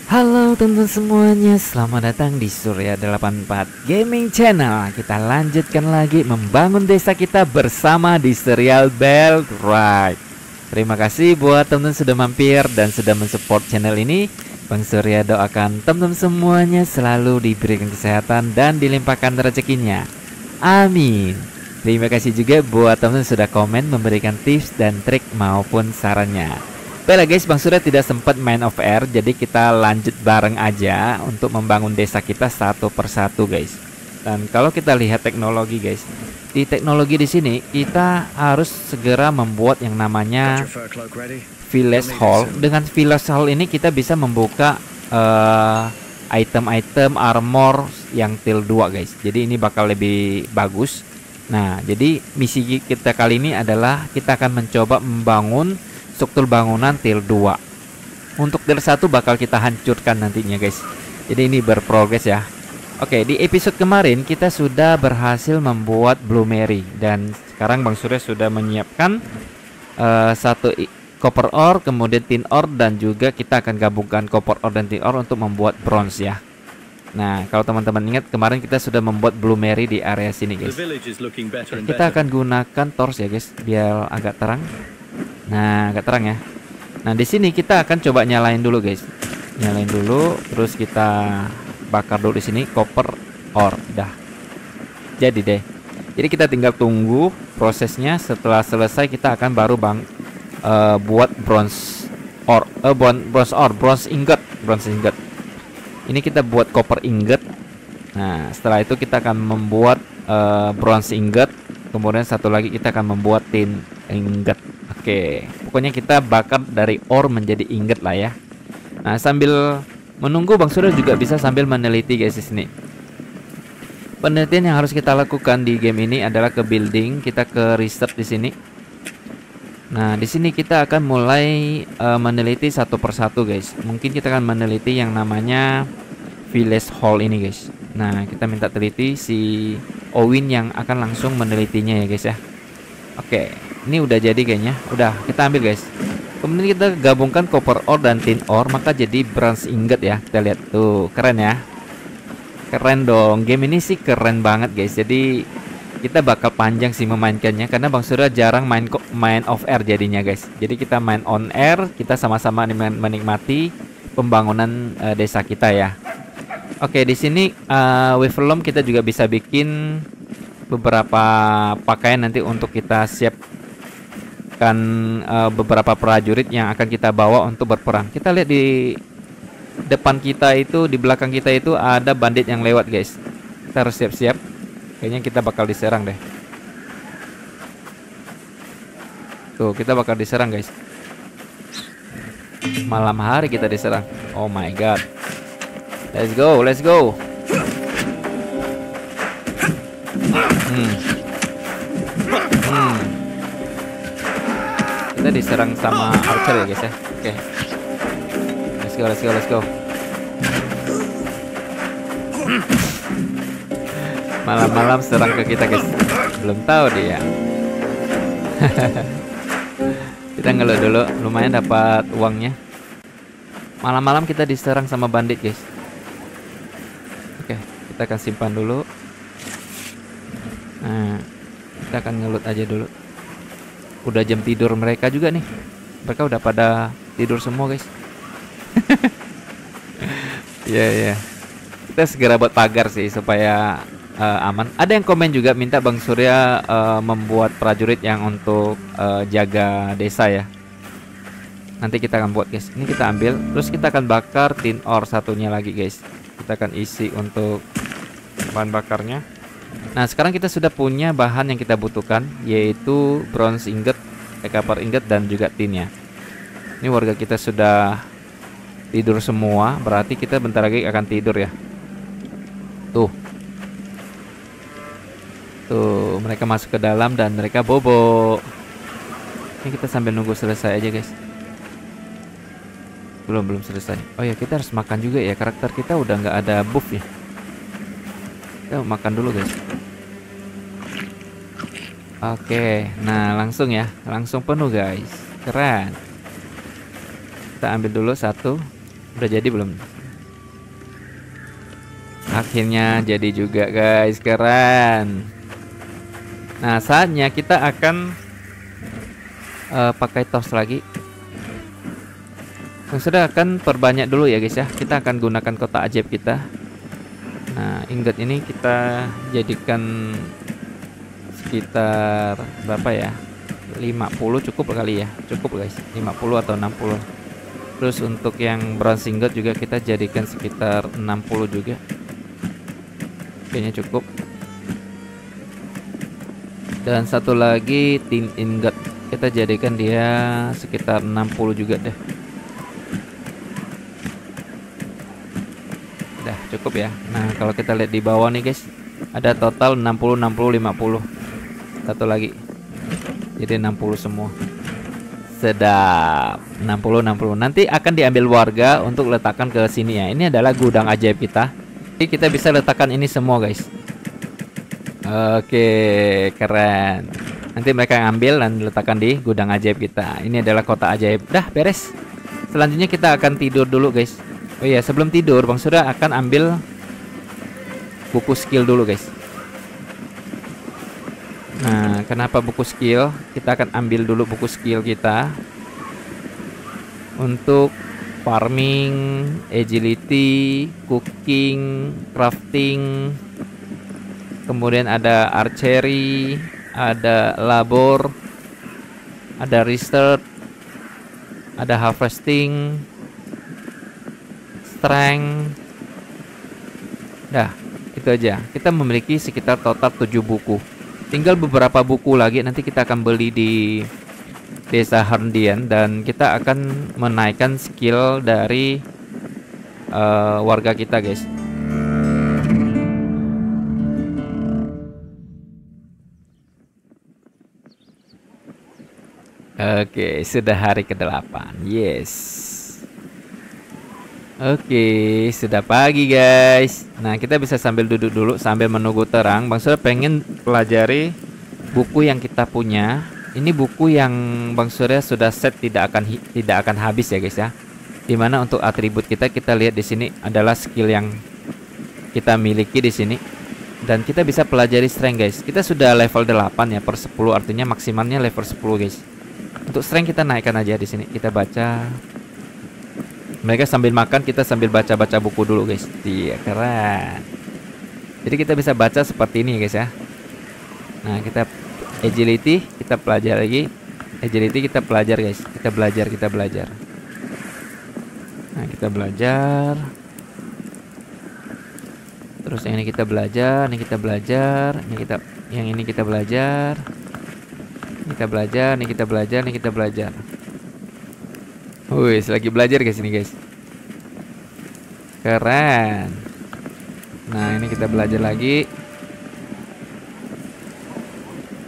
Halo teman-teman semuanya, selamat datang di Surya 84 Gaming Channel. Kita lanjutkan lagi membangun desa kita bersama di serial Belt Right. Terima kasih buat teman-teman sudah mampir dan sudah mensupport channel ini. Bang Surya doakan teman-teman semuanya selalu diberikan kesehatan dan dilimpahkan rezekinya. Amin. Terima kasih juga buat teman-teman sudah komen memberikan tips dan trik maupun sarannya. Baiklah guys, Bang Surya tidak sempat main off air, jadi kita lanjut bareng aja untuk membangun desa kita satu persatu guys. Dan kalau kita lihat teknologi guys, di teknologi di sini kita harus segera membuat yang namanya village hall. Dengan village hall ini kita bisa membuka item-item armor yang tier 2 guys. Jadi ini bakal lebih bagus. Nah, jadi misi kita kali ini adalah kita akan mencoba membangun struktur bangunan tier 2. Untuk tier 1 bakal kita hancurkan nantinya guys. Jadi ini berprogres ya. Oke, di episode kemarin kita sudah berhasil membuat Bloomery. Dan sekarang Bang Surya sudah menyiapkan satu copper ore, kemudian tin ore, dan juga kita akan gabungkan copper ore dan tin ore untuk membuat bronze ya. Nah, kalau teman-teman ingat kemarin kita sudah membuat Bloomery di area sini guys. Kita akan gunakan torch ya guys, biar agak terang. Nah, agak terang ya. Nah, di sini kita akan coba nyalain dulu guys. Nyalain dulu, terus kita bakar dulu di sini copper ore. Dah. Jadi deh. Jadi kita tinggal tunggu prosesnya. Setelah selesai kita akan baru buat bronze ore, bronze ingot. Ini kita buat copper ingot. Nah, setelah itu kita akan membuat bronze ingot. Kemudian satu lagi kita akan membuat tin ingot. Oke, pokoknya kita bakar dari ore menjadi ingot lah ya. Nah, sambil menunggu Bang Surya juga bisa sambil meneliti guys di sini. Penelitian yang harus kita lakukan di game ini adalah ke building, kita ke research di sini. Nah, di sini kita akan mulai meneliti satu persatu guys. Mungkin kita akan meneliti yang namanya village hall ini guys. Nah, kita minta teliti si Owin yang akan langsung menelitinya ya guys ya. Oke, ini udah jadi kayaknya. Udah, kita ambil guys. Kemudian kita gabungkan copper ore dan tin ore, maka jadi bronze ingot ya. Kita lihat tuh, keren ya. Keren dong. Game ini sih keren banget guys. Jadi kita bakal panjang sih memainkannya karena Bang Surya jarang main off air jadinya guys. Jadi kita main on air, kita sama-sama menikmati pembangunan desa kita ya. Oke, di sini with loom kita juga bisa bikin beberapa pakaian nanti untuk kita siapkan beberapa prajurit yang akan kita bawa untuk berperang. Kita lihat di depan kita itu, di belakang kita itu ada bandit yang lewat guys. Kita harus siap-siap. Kayaknya kita bakal diserang deh. Tuh, kita bakal diserang guys. Malam hari kita diserang. Oh my god. Let's go, let's go. Kita diserang sama archer ya guys ya. Oke. Let's go. Malam-malam serang ke kita guys. Belum tahu dia. Kita ngeluh dulu, lumayan dapat uangnya. Malam-malam kita diserang sama bandit guys. Oke, kita akan simpan dulu. Nah, kita akan ngelut aja dulu. Udah jam tidur mereka juga nih. Mereka udah pada tidur semua guys. Iya. Kita segera buat pagar sih supaya aman. Ada yang komen juga minta Bang Surya membuat prajurit yang untuk jaga desa ya. Nanti kita akan buat guys. Ini kita ambil, terus kita akan bakar tin ore satunya lagi guys. Kita akan isi untuk bahan bakarnya. Nah, sekarang kita sudah punya bahan yang kita butuhkan, yaitu bronze ingot, copper ingot, dan juga tinnya. Ini warga kita sudah tidur semua, berarti kita bentar lagi akan tidur ya. Tuh, mereka masuk ke dalam dan mereka bobo. Ini kita sambil nunggu selesai aja guys. Belum selesai. Oh ya, kita harus makan juga ya. Karakter kita udah nggak ada buff ya. Kita makan dulu guys. Oke, nah langsung ya, langsung penuh guys. Keren. Kita ambil dulu satu. Udah jadi belum? Akhirnya jadi juga guys, keren. Nah saatnya kita akan pakai tos lagi. Sudah akan perbanyak dulu ya guys ya. Kita akan gunakan kotak ajaib kita. Nah ingot ini kita jadikan sekitar berapa ya, 50 cukup kali ya. Cukup guys, 50 atau 60. Terus untuk yang bronze ingot juga kita jadikan sekitar 60 juga. Kayaknya cukup. Dan satu lagi tin ingot, kita jadikan dia sekitar 60 juga deh. Udah cukup ya. Nah kalau kita lihat di bawah nih guys, ada total 60, 60, 50. Satu lagi, jadi 60 semua. Sedap. 60, 60 nanti akan diambil warga untuk letakkan ke sini ya. Ini adalah gudang ajaib kita. Jadi kita bisa letakkan ini semua guys. Oke, keren. Nanti mereka ambil dan letakkan di gudang ajaib kita. Ini adalah kotak ajaib. Dah beres. Selanjutnya kita akan tidur dulu guys. Oh iya, sebelum tidur Bang Surya akan ambil buku skill dulu guys. Nah, kenapa buku skill? Kita akan ambil dulu buku skill kita untuk farming, agility, cooking, crafting. Kemudian ada archery, ada labor, ada research, ada harvesting, strength. Dah, itu aja. Kita memiliki sekitar total 7 buku. Tinggal beberapa buku lagi nanti kita akan beli di Desa Herndian dan kita akan menaikkan skill dari warga kita, guys. Oke, sudah hari ke-8. Yes. Oke, sudah pagi guys. Nah, kita bisa sambil duduk dulu sambil menunggu terang. Bang Surya pengen pelajari buku yang kita punya. Ini buku yang Bang Surya sudah set tidak akan habis ya guys ya. Dimana untuk atribut kita lihat di sini adalah skill yang kita miliki di sini. Dan kita bisa pelajari strength guys. Kita sudah level 8 ya per 10, artinya maksimalnya level 10 guys. Untuk strength kita naikkan aja di sini. Kita baca. Mereka sambil makan, kita sambil baca-baca buku dulu guys. Iya, keren. Jadi kita bisa baca seperti ini guys ya. Nah, kita agility, kita pelajari lagi. Agility kita pelajar guys. Kita belajar. Nah, kita belajar. Terus yang ini kita belajar, ini kita belajar, yang ini kita belajar. Kita belajar, ini kita belajar, ini kita belajar. Wih, lagi belajar guys ini guys. Keren. Nah, ini kita belajar lagi.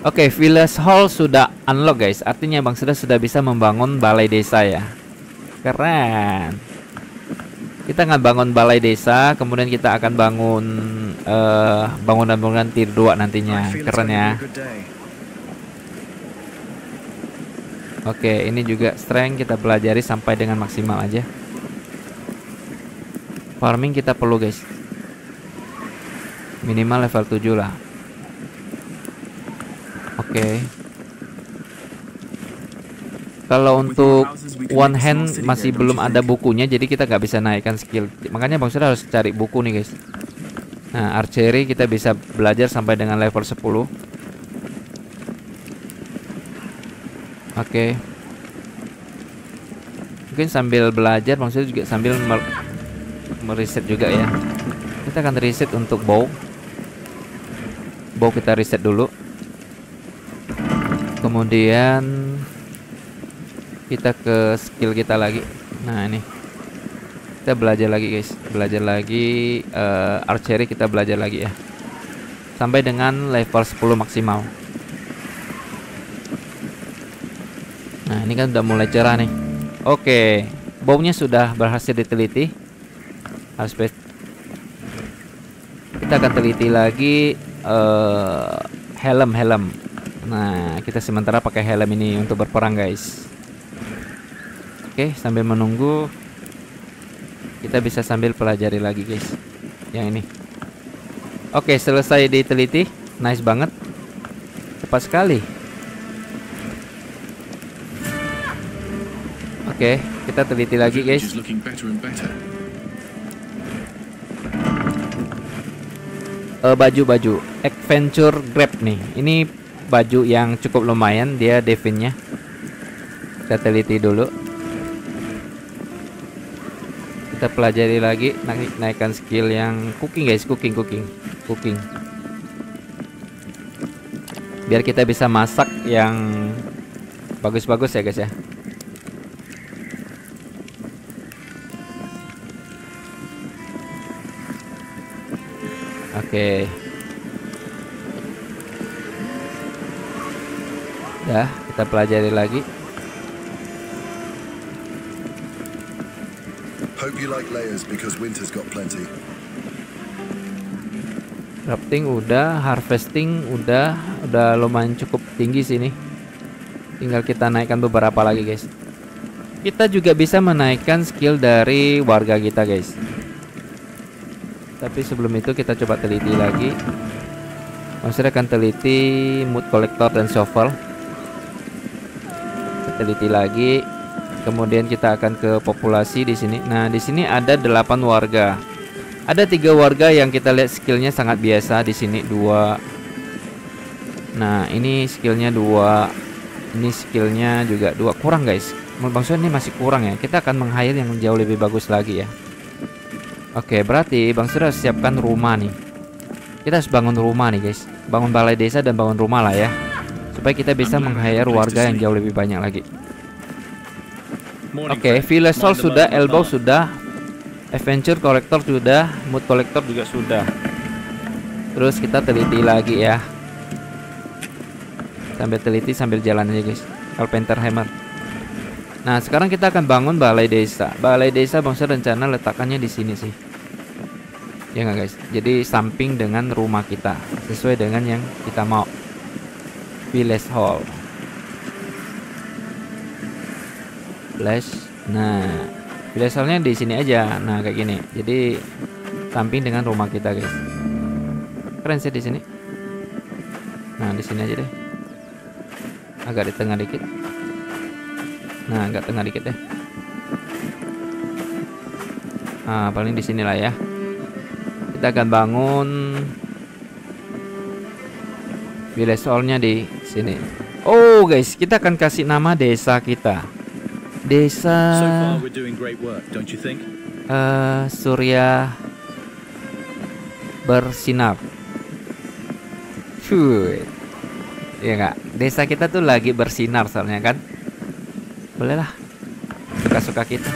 Oke, village hall sudah unlock guys. Artinya Bang sudah bisa membangun balai desa ya. Keren. Kita akan bangun balai desa, kemudian kita akan bangun bangunan-bangunan tier 2 nantinya. Keren ya. Oke, ini juga strength kita pelajari sampai dengan maksimal aja. Farming kita perlu guys. Minimal level 7 lah. Oke. Kalau untuk one hand masih belum ada bukunya, jadi kita nggak bisa naikkan skill. Makanya Bang Surya harus cari buku nih guys. Nah, archery kita bisa belajar sampai dengan level 10. Oke. Mungkin sambil belajar maksudnya juga sambil meriset juga ya. Kita akan riset untuk bow. Bow kita riset dulu. Kemudian kita ke skill kita lagi. Nah, ini. Kita belajar lagi guys. Belajar lagi archery kita belajar lagi ya. Sampai dengan level 10 maksimal. Nah, ini kan udah mulai cerah nih. Oke, baunya sudah berhasil diteliti. Kita akan teliti lagi helm. Nah, kita sementara pakai helm ini untuk berperang guys. Oke, sambil menunggu kita bisa sambil pelajari lagi guys. Yang ini Oke, selesai diteliti. Nice banget. Cepat sekali. Oke, kita teliti lagi guys. Baju Adventure Grab nih. Ini baju yang cukup lumayan, dia definnya. Kita teliti dulu. Kita pelajari lagi, naikkan skill yang cooking guys, cooking. Biar kita bisa masak yang bagus-bagus ya guys ya. Oke. Dah, kita pelajari lagi. Hope you like layers because winter's got plenty. Crafting udah, harvesting udah lumayan cukup tinggi sini. Tinggal kita naikkan beberapa lagi guys. Kita juga bisa menaikkan skill dari warga kita guys. Tapi sebelum itu kita coba teliti lagi. Maksudnya akan teliti mood collector dan shovel. Kita teliti lagi. Kemudian kita akan ke populasi di sini. Nah, di sini ada 8 warga. Ada 3 warga yang kita lihat skillnya sangat biasa. Di sini 2. Nah, ini skillnya 2. Ini skillnya juga 2. Kurang guys. Maksudnya ini masih kurang ya. Kita akan meng-hire yang jauh lebih bagus lagi ya. Oke, berarti Bang Sur harus siapkan rumah nih. Kita harus bangun rumah nih guys. Bangun balai desa dan bangun rumah lah ya. Supaya kita bisa meng-hire warga yang jauh lebih banyak lagi. Oke, village hall sudah, elbow sudah, adventure collector sudah, mood collector juga sudah. Terus kita teliti lagi ya. Sambil teliti sambil jalan aja guys. Carpenter hammer. Nah, sekarang kita akan bangun balai desa. Balai desa Bang Sur rencana letakkannya di sini sih. Ya nggak guys? Jadi samping dengan rumah kita, sesuai dengan yang kita mau. Village hall. Flash. Nah, village hallnya di sini aja. Nah, kayak gini. Jadi samping dengan rumah kita guys. Keren sih di sini. Nah, di sini aja deh. Agak di tengah dikit. Nah, agak tengah dikit deh. Nah, paling di sinilah ya. Kita akan bangun village hall-nya di sini. Oh, guys, kita akan kasih nama desa kita. Desa Surya Bersinar. Ya enggak? Desa kita tuh lagi bersinar soalnya kan. Boleh lah, suka-suka kita.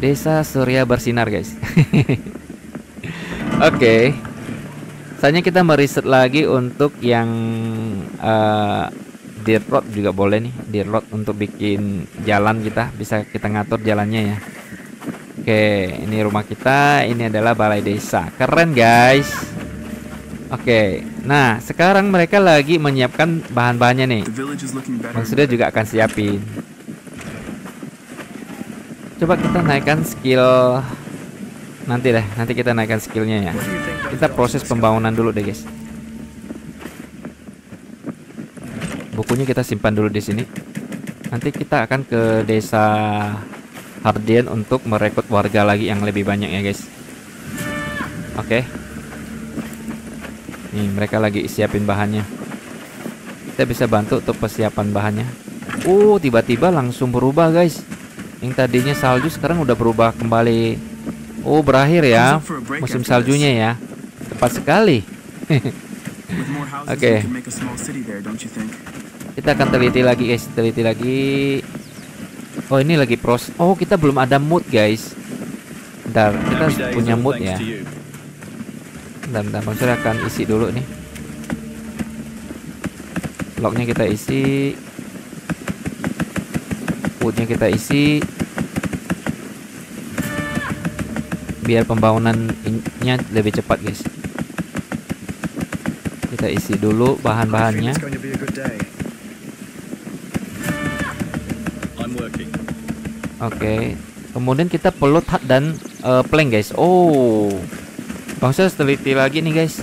Desa Surya Bersinar guys. Oke. Soalnya kita meriset lagi untuk yang dirt road juga boleh nih. Dirt road untuk bikin jalan kita. Bisa kita ngatur jalannya ya. Oke, ini rumah kita. Ini adalah balai desa. Keren guys. Oke, nah sekarang mereka lagi menyiapkan bahan-bahannya nih. Maksudnya juga akan siapin. Coba kita naikkan skill. Nanti kita naikkan skillnya ya. Kita proses pembangunan dulu deh guys. Bukunya kita simpan dulu di sini. Nanti kita akan ke desa Hardian untuk merekrut warga lagi yang lebih banyak ya guys. Oke. Nih mereka lagi siapin bahannya. Kita bisa bantu untuk persiapan bahannya. Tiba-tiba langsung berubah guys. Yang tadinya salju sekarang udah berubah kembali. Berakhir ya musim saljunya ya. Cepat sekali. Oke. Kita akan teliti lagi guys. Teliti lagi. Oh ini lagi pros. Oh kita belum ada mood guys. Bentar, kita harus punya mood ya. Bentar, Bang Sur akan isi dulu nih. Lognya kita isi. Woodnya kita isi. Biar pembangunannya lebih cepat guys. Kita isi dulu bahan-bahannya. Oke. Kemudian kita pelot hut dan plank guys. Bang Sur teliti lagi nih guys.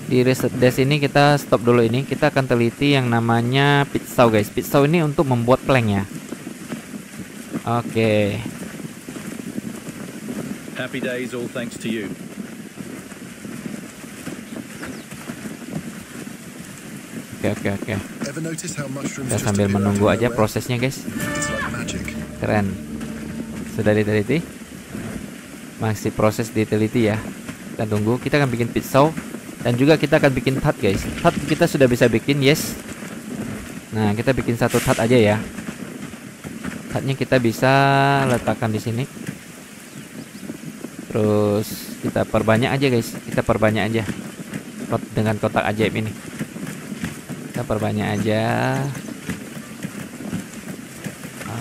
Di reset desk ini kita stop dulu ini. Kita akan teliti yang namanya pit saw guys. Pit saw ini untuk membuat plank ya. Oke. Happy days, all thanks to you. Oke. Ever notice how mushrooms Kita just sambil appear out menunggu of aja nowhere? prosesnya guys. It's like magic. Keren. Sudah diteliti. Masih proses diteliti ya. Kita tunggu. Kita akan bikin pit saw. Dan juga kita akan bikin hut guys. Hut kita sudah bisa bikin, yes. Nah, kita bikin satu hut aja ya. Hutnya kita bisa letakkan di sini. Terus kita perbanyak aja guys. Kita perbanyak aja dengan kotak ajaib ini. Kita perbanyak aja.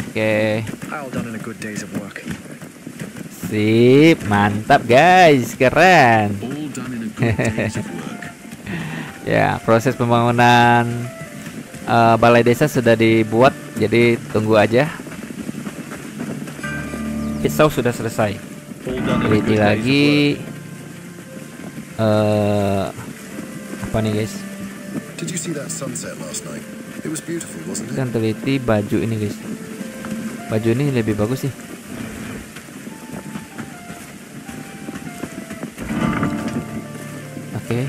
Oke. All done in a good days of work. Sip, mantap guys, keren. All done in a good days of work. Ya, proses pembangunan balai desa sudah dibuat, jadi tunggu aja. Pit saw sudah selesai. All done in a Teliti good days of lagi. work. Apa nih guys? Did you see that sunset last night? It was beautiful, wasn't it? Kita teliti baju ini guys. Baju ini lebih bagus sih. Oke.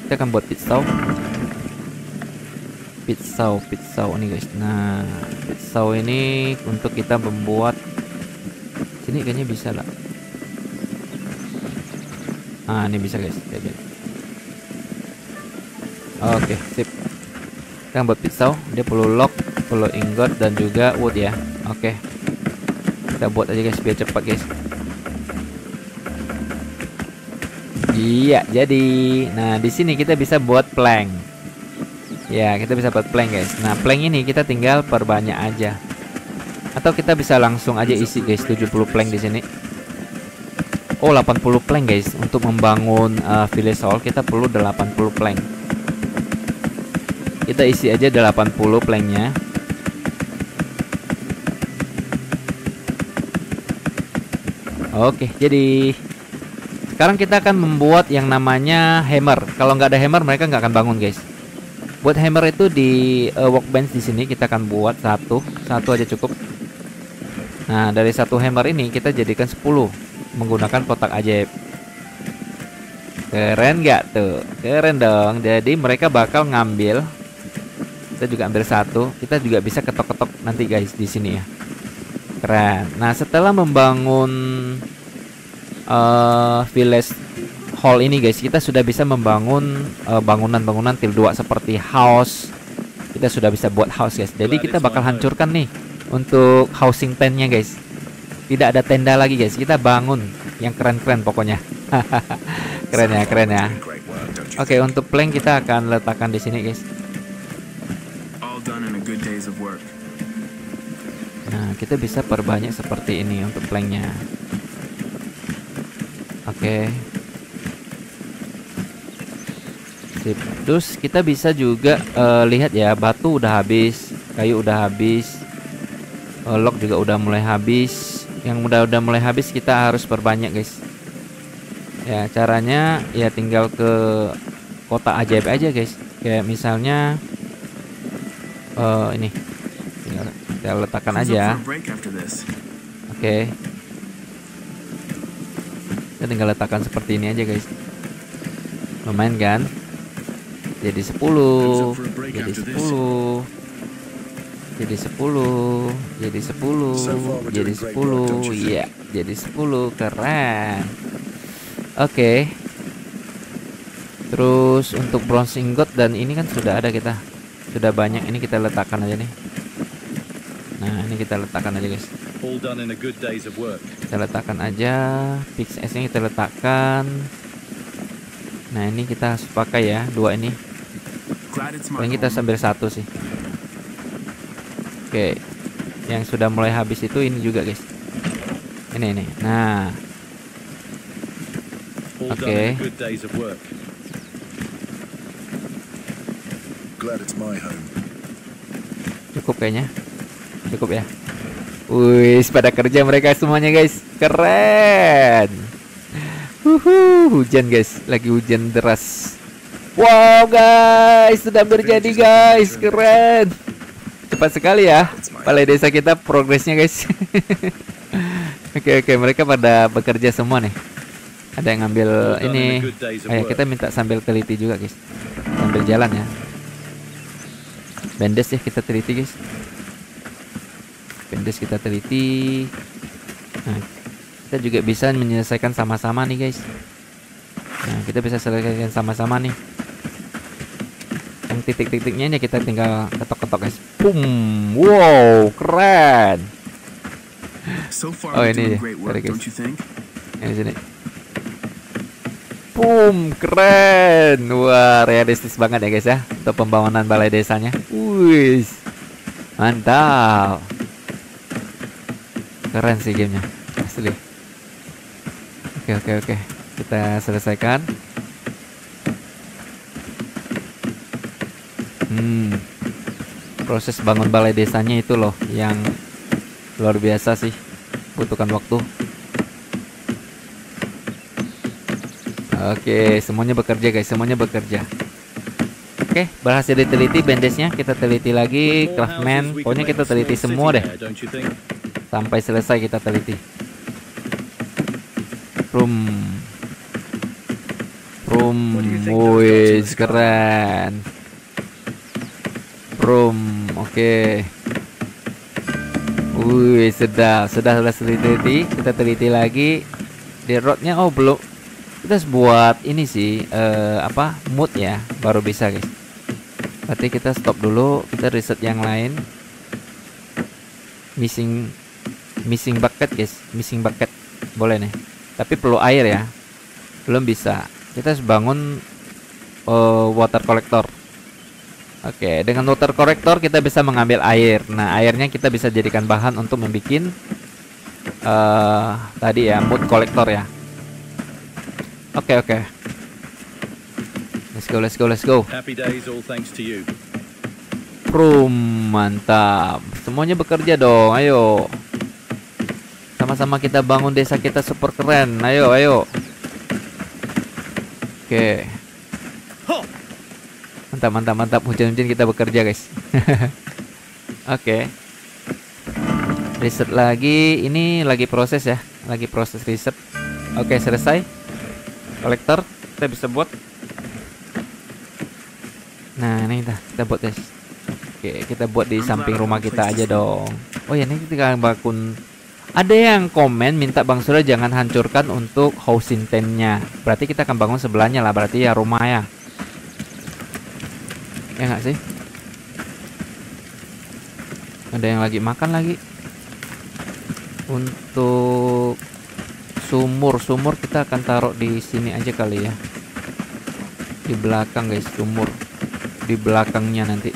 Kita akan buat pit saw. Pit saw ini guys. Nah, pit saw ini untuk kita membuat. Sini kayaknya bisa lah. Ah, ini bisa guys. Kayak gini. Oke, sip. Kita buat pit saw. Dia perlu lock, perlu ingot dan juga wood ya. Oke. Kita buat aja guys biar cepat guys. Iya, jadi. Nah, di sini kita bisa buat plank. Ya, kita bisa buat plank guys. Nah, plank ini kita tinggal perbanyak aja. Atau kita bisa langsung aja isi guys 70 plank di sini. Oh, 80 plank guys. Untuk membangun village hall kita perlu 80 plank. Kita isi aja 80 planknya. Oke, jadi sekarang kita akan membuat yang namanya hammer. Kalau nggak ada hammer mereka nggak akan bangun guys. Buat hammer itu di workbench di sini kita akan buat satu aja cukup. Nah, dari satu hammer ini kita jadikan 10 menggunakan kotak ajaib. Keren nggak tuh? Keren dong. Jadi mereka bakal ngambil. Kita juga ambil satu. Kita juga bisa ketok-ketok nanti guys di sini ya. Keren. Nah, setelah membangun village hall ini guys, kita sudah bisa membangun bangunan-bangunan til 2 seperti house. Kita sudah bisa buat house guys. Jadi kita bakal hancurkan nih untuk housing tentnya guys. Tidak ada tenda lagi guys. Kita bangun yang keren-keren pokoknya. Keren ya, keren ya. Great work, don't you Oke, untuk plank kita akan letakkan di sini guys. All done in a good days of work. Nah, kita bisa perbanyak seperti ini untuk planknya. Oke. Sip. Terus kita bisa juga lihat ya, batu udah habis, kayu udah habis, log juga udah mulai habis. Yang udah mulai habis kita harus perbanyak guys. Ya, caranya ya tinggal ke kotak ajaib aja guys. Kayak misalnya ini tinggal kita letakkan Who's aja. up for a break after this? Oke. Kita tinggal letakkan seperti ini aja guys. Lumayan kan? Jadi 10, jadi 10, jadi 10, jadi 10, jadi 10. Iya, jadi 10. Keren. Oke. Terus untuk bronze ingot dan ini kan sudah ada kita. Sudah banyak, ini kita letakkan aja nih. Nah, ini kita letakkan aja guys. All done in a good days of work. Kita letakkan aja, pickaxe-nya kita letakkan. Nah, ini kita harus pakai ya, 2 ini. Glad it's my Paling kita home. sambil 1 sih. Oke. Yang sudah mulai habis itu ini juga guys. Ini. Nah, All done Okay. in a good days of work. Glad it's my home. cukup kayaknya. Cukup ya. Wih, pada kerja mereka semuanya guys. Keren. Hujan guys, lagi hujan deras. Wow guys, sudah berjadi guys, keren. Cepat sekali ya balai desa kita progresnya guys. Oke, mereka pada bekerja semua nih. Ada yang ngambil ini. Ayo kita minta sambil teliti juga guys, sambil jalan ya. Bendes ya kita teliti guys. Bendes kita teliti. Nah, kita juga bisa menyelesaikan sama-sama nih guys. Nah, kita bisa selesaikan sama-sama nih. Yang titik-titiknya ini kita tinggal ketok-ketok guys. Boom. Wow, keren. So far, Oh, we're ini doing great sorry, work, guys. don't you think? Ini sini. Boom, keren. Wah, realistis banget ya guys ya untuk pembangunan balai desanya. Wih, mantap. Keren sih gamenya, asli. Oke. Kita selesaikan. Proses bangun balai desanya itu loh yang luar biasa sih, butuhkan waktu. Oke, semuanya bekerja guys, semuanya bekerja. Oke, berhasil diteliti bendesnya, kita teliti lagi craftman. Pokoknya kita teliti semua deh sampai selesai kita teliti. Room, wih keren. Room, oke. Wih, sudah teliti. Kita teliti lagi di roadnya. Oh belum, kita harus buat ini sih mood ya, baru bisa guys. Berarti kita stop dulu, kita riset yang lain. Missing bucket guys, missing bucket boleh nih, tapi perlu air ya, belum bisa. Kita harus bangun water collector. Oke, dengan water collector kita bisa mengambil air. Nah, airnya kita bisa jadikan bahan untuk membuat tadi ya, mood collector ya. Oke. Let's go. Happy days, all thanks to you. Room, mantap. Semuanya bekerja dong. Ayo. Sama-sama kita bangun desa kita super keren. Ayo. Oke. Mantap. Hujan-hujan kita bekerja guys. Oke. Riset lagi. Ini lagi proses ya. Lagi proses riset. Oke, selesai. Kolektor kita bisa buat. Nah, ini kita buat guys. Oke, kita buat di samping rumah kita aja dong. Oh ya, ini kita bangun. Ada yang komen minta Bang Surya jangan hancurkan untuk housing tent-nya. Berarti kita akan bangun sebelahnya lah. Berarti ya rumah ya. Ya nggak sih? Ada yang lagi makan lagi. Untuk sumur kita akan taruh di sini aja kali ya. Di belakang guys, sumur di belakangnya nanti.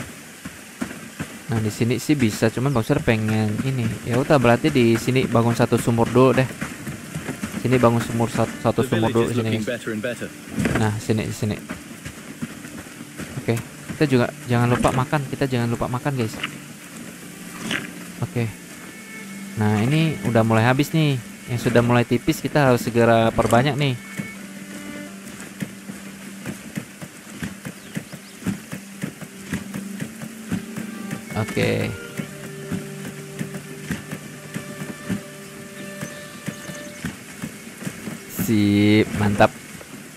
Nah, di sini sih bisa, cuman Bang Sur pengen ini. Ya udah, berarti di sini bangun satu sumur dulu deh. Sini bangun satu sumur dulu sini guys. Nah, sini. Oke. Kita juga jangan lupa makan guys. Oke. Nah, ini udah mulai habis nih. Yang sudah mulai tipis kita harus segera perbanyak nih. Oke. Sip, mantap.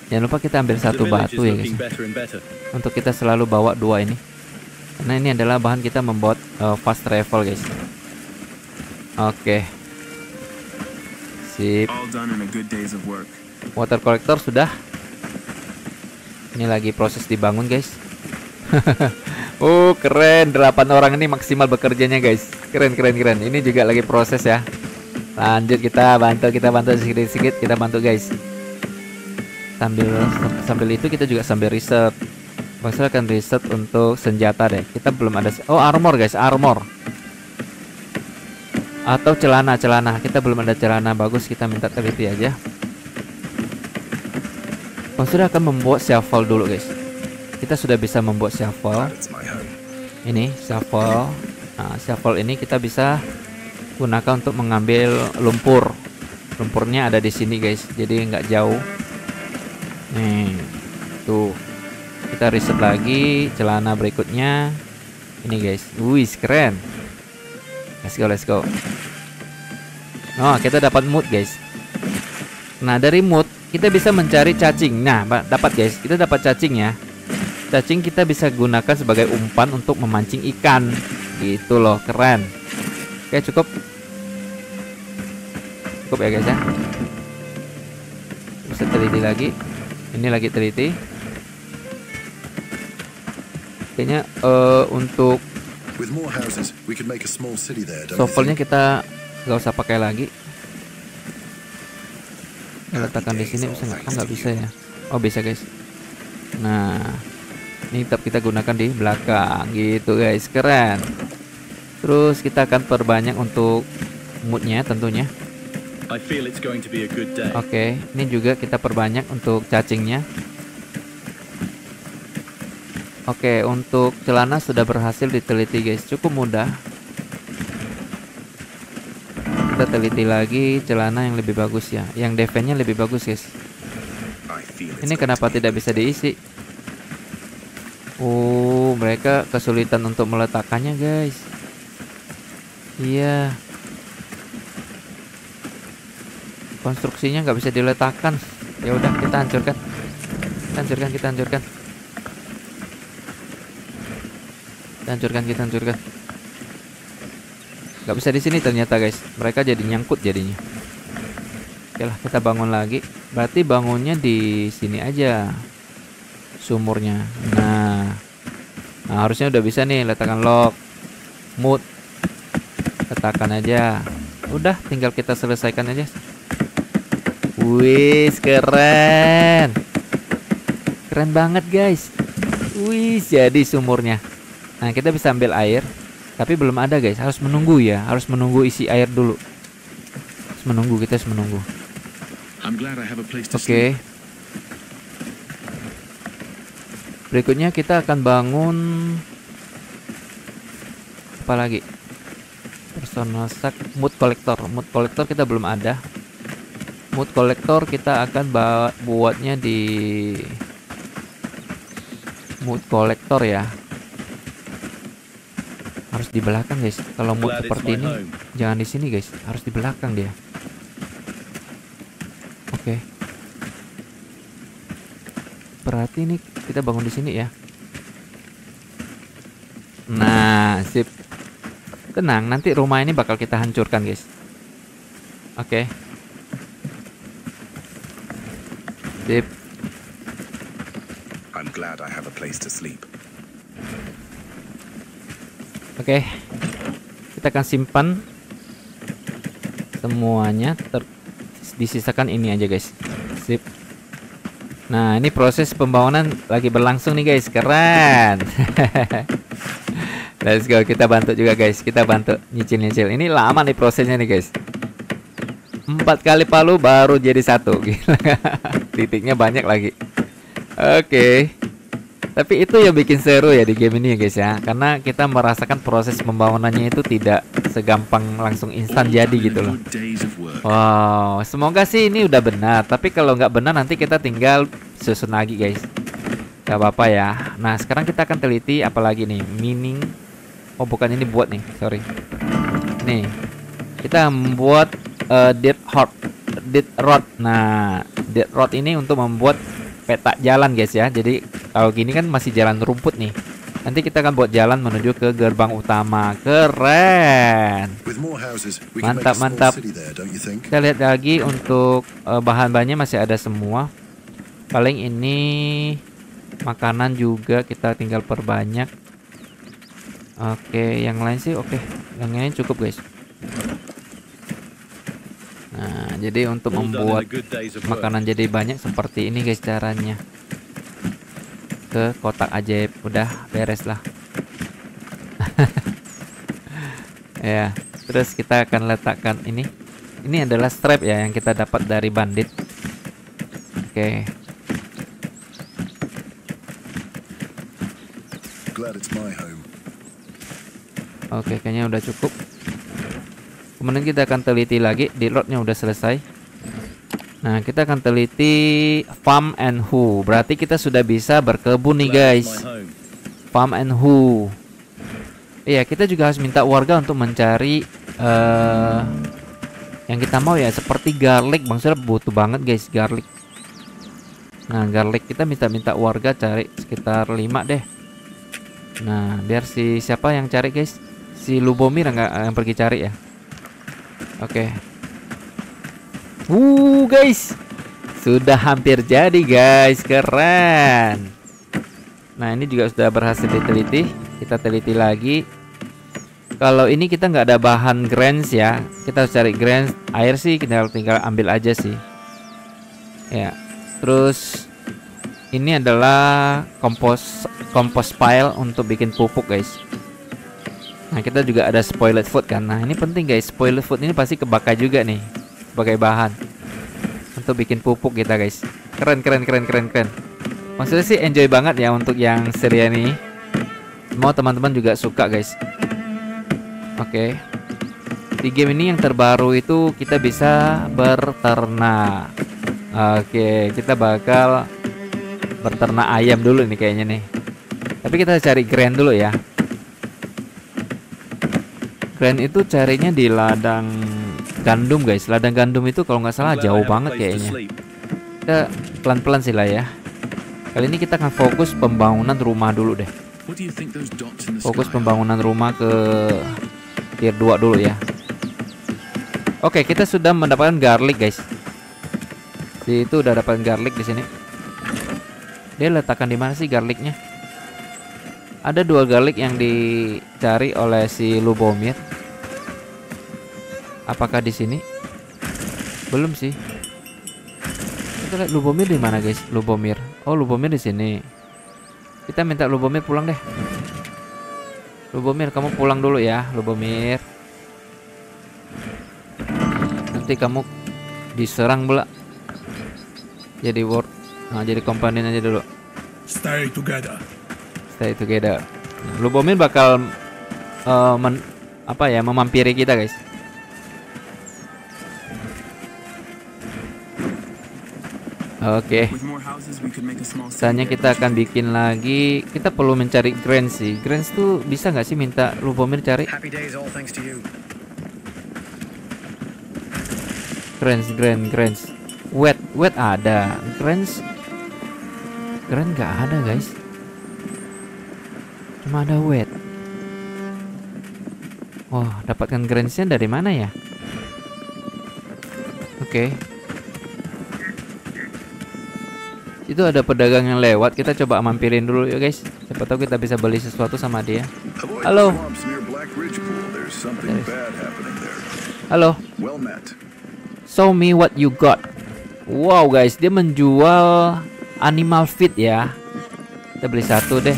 Jangan lupa kita ambil satu batu ya guys. Untuk kita selalu bawa dua ini. Karena ini adalah bahan kita membuat fast travel guys. Oke. Sip. Water collector sudah. Ini lagi proses dibangun guys. Oh keren, 8 orang ini maksimal bekerjanya guys. Keren. Ini juga lagi proses ya. Lanjut kita bantu sedikit kita bantu guys. Sambil itu kita juga sambil riset. Bang Sur akan riset untuk senjata deh. Kita belum ada. Oh, armor guys, armor. Atau celana. Kita belum ada celana bagus, kita minta teliti aja. Bang Sur akan membuat shovel dulu guys. Kita sudah bisa membuat shovel. Ini shovel. Nah, shovel ini kita bisa gunakan untuk mengambil lumpur. Lumpurnya ada di sini guys, jadi nggak jauh. Nih, tuh. Kita riset lagi celana berikutnya. Ini guys, wih keren. Let's go, let's go. Oh, kita dapat mood guys. Nah, dari mood kita bisa mencari cacing. Nah, dapat guys, kita dapat cacing ya. Cacing kita bisa gunakan sebagai umpan untuk memancing ikan. Gitu loh, keren. Oke, cukup. Cukup ya guys ya. Bisa teliti lagi. Ini lagi teliti. Kayaknya untuk With more houses, we could make a small city there, don't you shovelnya think? kita nggak usah pakai lagi. Letakkan di sini bisa nggak? Oh, nggak bisa ya. Oh, bisa guys. Nah, ini tetap kita gunakan di belakang gitu guys, keren. Terus kita akan perbanyak untuk moodnya tentunya. I feel it's going to be a good day. Oke, ini juga kita perbanyak untuk cacingnya. Oke, untuk celana sudah berhasil diteliti guys, cukup mudah. Kita teliti lagi celana yang lebih bagus ya, yang defense-nya lebih bagus guys. I feel it's Ini going kenapa to be tidak bisa diisi? Oh, mereka kesulitan untuk meletakkannya guys. Iya. Konstruksinya nggak bisa diletakkan. Ya udah, kita hancurkan. Kita hancurkan. Kita hancurkan. Nggak bisa di sini ternyata guys. Mereka jadi nyangkut jadinya. Oke lah, kita bangun lagi. Berarti bangunnya di sini aja. Sumurnya. Nah, harusnya udah bisa nih letakkan lock, mood. Letakkan aja. Udah, tinggal kita selesaikan aja. Wih, keren. Keren banget guys. Wih, jadi sumurnya. Nah, kita bisa ambil air. Tapi belum ada guys, harus menunggu ya. Harus menunggu isi air dulu. Kita harus menunggu. I'm glad I have a place to Oke. sleep. Berikutnya kita akan bangun apa lagi? Personal sack, mood collector. Mood collector kita belum ada. Mood collector kita akan buatnya di mood collector ya. Harus di belakang guys. Kalau mood Glad it's seperti my ini home. jangan di sini guys, harus di belakang dia. Oke. Berarti ini kita bangun di sini ya. Nah, sip. Tenang, nanti rumah ini bakal kita hancurkan guys. Oke. Sip. I'm glad I have a place to sleep. Oke. Kita akan simpan semuanya, disisakan ini aja guys. Sip. Nah, ini proses pembangunan lagi berlangsung nih guys. Keren. Let's go, kita bantu juga guys. Kita bantu nyicil-nyicil. Ini lama nih prosesnya nih guys. 4 kali palu baru jadi 1. Gila. Titiknya banyak lagi. Oke. Tapi itu yang bikin seru ya di game ini ya guys ya. Karena kita merasakan proses pembangunannya itu tidak segampang langsung instan jadi gitu loh. Good days of work. Wow, semoga sih ini udah benar. Tapi kalau nggak benar nanti kita tinggal susun lagi guys. Gak apa-apa ya. Nah, sekarang kita akan teliti apalagi nih. Mining. Oh, bukan ini buat nih, sorry. Nih, kita membuat dirt rod. Nah, dirt rod ini untuk membuat peta jalan guys ya. Jadi kalau gini kan masih jalan rumput nih. Nanti kita akan buat jalan menuju ke gerbang utama. Keren. With more houses, we can make Mantap, a small mantap. city there, don't you think? Kita lihat lagi untuk bahan-bahannya masih ada semua. Paling ini makanan juga kita tinggal perbanyak. Oke, yang lain sih oke. Yang lain cukup guys. Nah, jadi untuk All done in membuat the good days of work. makanan jadi banyak seperti ini guys caranya. Ke kotak ajaib, udah beres lah. Ya, terus kita akan letakkan ini. Ini adalah strap ya yang kita dapat dari bandit. Oke. Glad it's my home. Oke, kayaknya udah cukup. Kemudian kita akan teliti lagi. Di loadnya udah selesai. Nah, kita akan teliti farm and who. Berarti kita sudah bisa berkebun nih, Glad guys. it's my home. Farm and who. Iya, kita juga harus minta warga untuk mencari yang kita mau ya, seperti garlic. Bang Sudah butuh banget, guys, garlic. Nah, garlic kita minta warga cari sekitar 5 deh. Nah, biar siapa yang cari, guys? Si Lubomir yang pergi cari ya. Oke. Guys, sudah hampir jadi, guys. Keren. Nah, ini juga sudah berhasil diteliti. Kita teliti lagi. Kalau ini kita nggak ada bahan grains ya, kita harus cari grains. Air sih kita tinggal ambil aja sih. Ya. Terus ini adalah kompos pile untuk bikin pupuk, guys. Nah, kita juga ada spoiled food kan. Nah, ini penting, guys. Spoiled food ini pasti kebakai juga nih sebagai bahan untuk bikin pupuk kita, guys. Keren. Maksudnya sih enjoy banget ya untuk yang seri ini. Semua teman-teman juga suka, guys. Oke. Di game ini yang terbaru itu kita bisa berternak. Oke, kita bakal berternak ayam dulu nih kayaknya nih. Tapi kita cari grain dulu ya. Grain itu carinya di ladang gandum, guys. Ladang gandum itu kalau nggak salah I'm glad I jauh have a banget place to kayaknya. sleep. Kita pelan-pelan sih lah ya. Kali ini kita akan fokus pembangunan rumah dulu deh. What do you think those dots in the Fokus sky are? pembangunan rumah ke tier 2 dulu ya. Oke, kita sudah mendapatkan garlic, guys. Itu udah dapat garlic di sini. Dia letakkan di mana sih garlicnya? Ada 2 garlic yang dicari oleh si Lubomir. Apakah di sini? Belum sih. Kita lihat Lubomir di mana, guys? Lubomir. Oh, Lubomir di sini. Kita minta Lubomir pulang deh. Lubomir, kamu pulang dulu ya, Lubomir. Nanti kamu diserang pula. Jadi ward. Nah, jadi komponen aja dulu. Stay together. Stay together. Nah, Lubomir bakal memampiri kita, guys. Oke. Misalnya kita akan bikin lagi. Kita perlu mencari grains sih. Grains tuh bisa nggak sih minta Lubomir cari? Happy days, all thanks to you. Grains. Wet ada. Grain nggak ada, guys. Cuma ada wet. Oh, dapatkan grainsnya dari mana ya? Oke. Itu ada pedagang yang lewat. Kita coba mampirin dulu ya, guys. Siapa tahu kita bisa beli sesuatu sama dia. Avoid Halo. the swamps near Black Ridge Pool. There's something bad happening there. Halo. Well met. Show me what you got. Wow, guys, dia menjual animal feed ya. Kita beli 1 deh.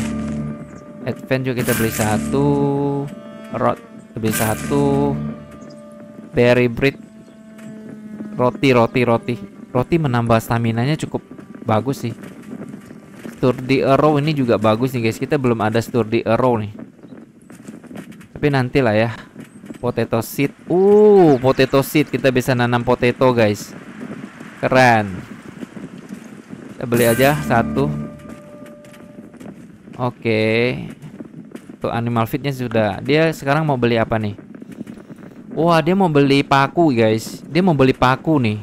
Advent juga kita beli 1. Rod kita beli 1. Berry bread. Roti menambah stamina nya cukup bagus sih. Sturdy arrow ini juga bagus nih, guys. Kita belum ada sturdy arrow nih. Tapi nantilah ya. Potato seed. Potato seed, kita bisa nanam potato, guys. Keren. Kita beli aja 1. Oke. Tuh animal feednya sudah. Dia sekarang mau beli apa nih? Wah, dia mau beli paku, guys. Dia mau beli paku nih.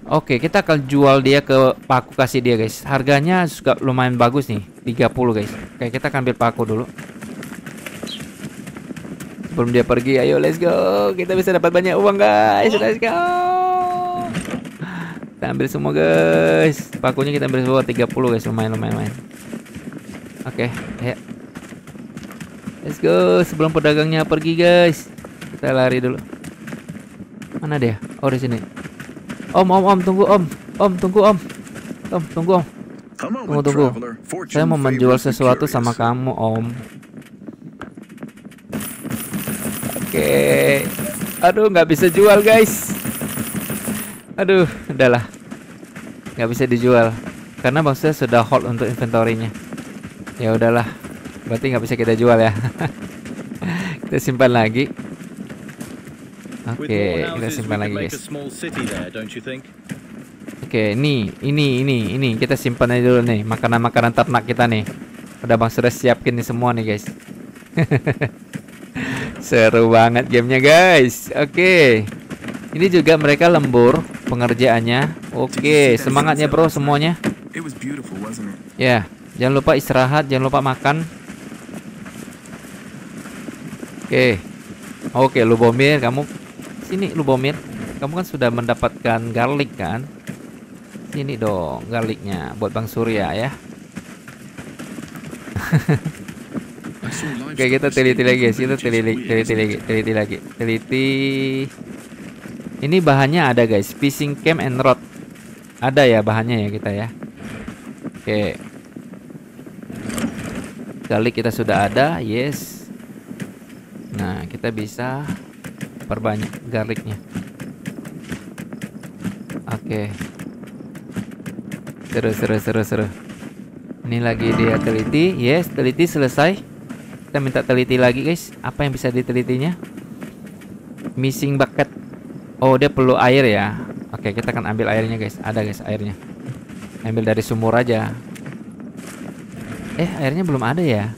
Oke, kita akan jual dia ke paku, kasih dia, guys. Harganya juga lumayan bagus nih, 30, guys. Oke, kita akan ambil paku dulu. Sebelum dia pergi, ayo let's go. Kita bisa dapat banyak uang, guys. Let's go. Kita ambil semua, guys. Pakunya kita ambil semua 30, guys. Lumayan. Oke, ayo. Let's go. Sebelum pedagangnya pergi, guys. Kita lari dulu. Mana dia? Oh, di sini. Om, tunggu, Om. Tunggu, Om. Tunggu, Om. Tunggu. Saya mau menjual sesuatu sama kamu, Om. Oke. Aduh, nggak bisa jual, guys. Aduh, udahlah. Nggak bisa dijual karena maksudnya sudah hold untuk inventory-nya. Ya udahlah. Berarti nggak bisa kita jual ya. Kita simpan lagi. Oke, kita simpan lagi, guys. Oke, ini kita simpan aja dulu nih makanan-makanan ternak kita nih. Udah Bang sudah siapin nih semua nih guys. Seru banget gamenya guys. Oke. Ini juga mereka lembur pengerjaannya. Oke, semangatnya bro semuanya. It was beautiful, wasn't it? Ya, jangan lupa istirahat, jangan lupa makan. Oke. Oke, Lubomir, kamu sini Lubomir. Kamu kan sudah mendapatkan garlic kan? Sini dong garlicnya buat Bang Surya ya. I saw Oke, kita teliti lagi guys. Kita teliti lagi. Ini bahannya ada guys, fishing cam and rod. Ada ya bahannya ya kita ya. Oke. Garlic kita sudah ada, yes. Nah, kita bisa perbanyak garlicnya. Oke. Seru. Ini lagi dia teliti, yes, teliti selesai. Kita minta teliti lagi guys. Apa yang bisa ditelitinya? Missing bucket. Oh, dia perlu air ya. Oke, kita akan ambil airnya guys. Ada guys airnya. Ambil dari sumur aja. Airnya belum ada ya?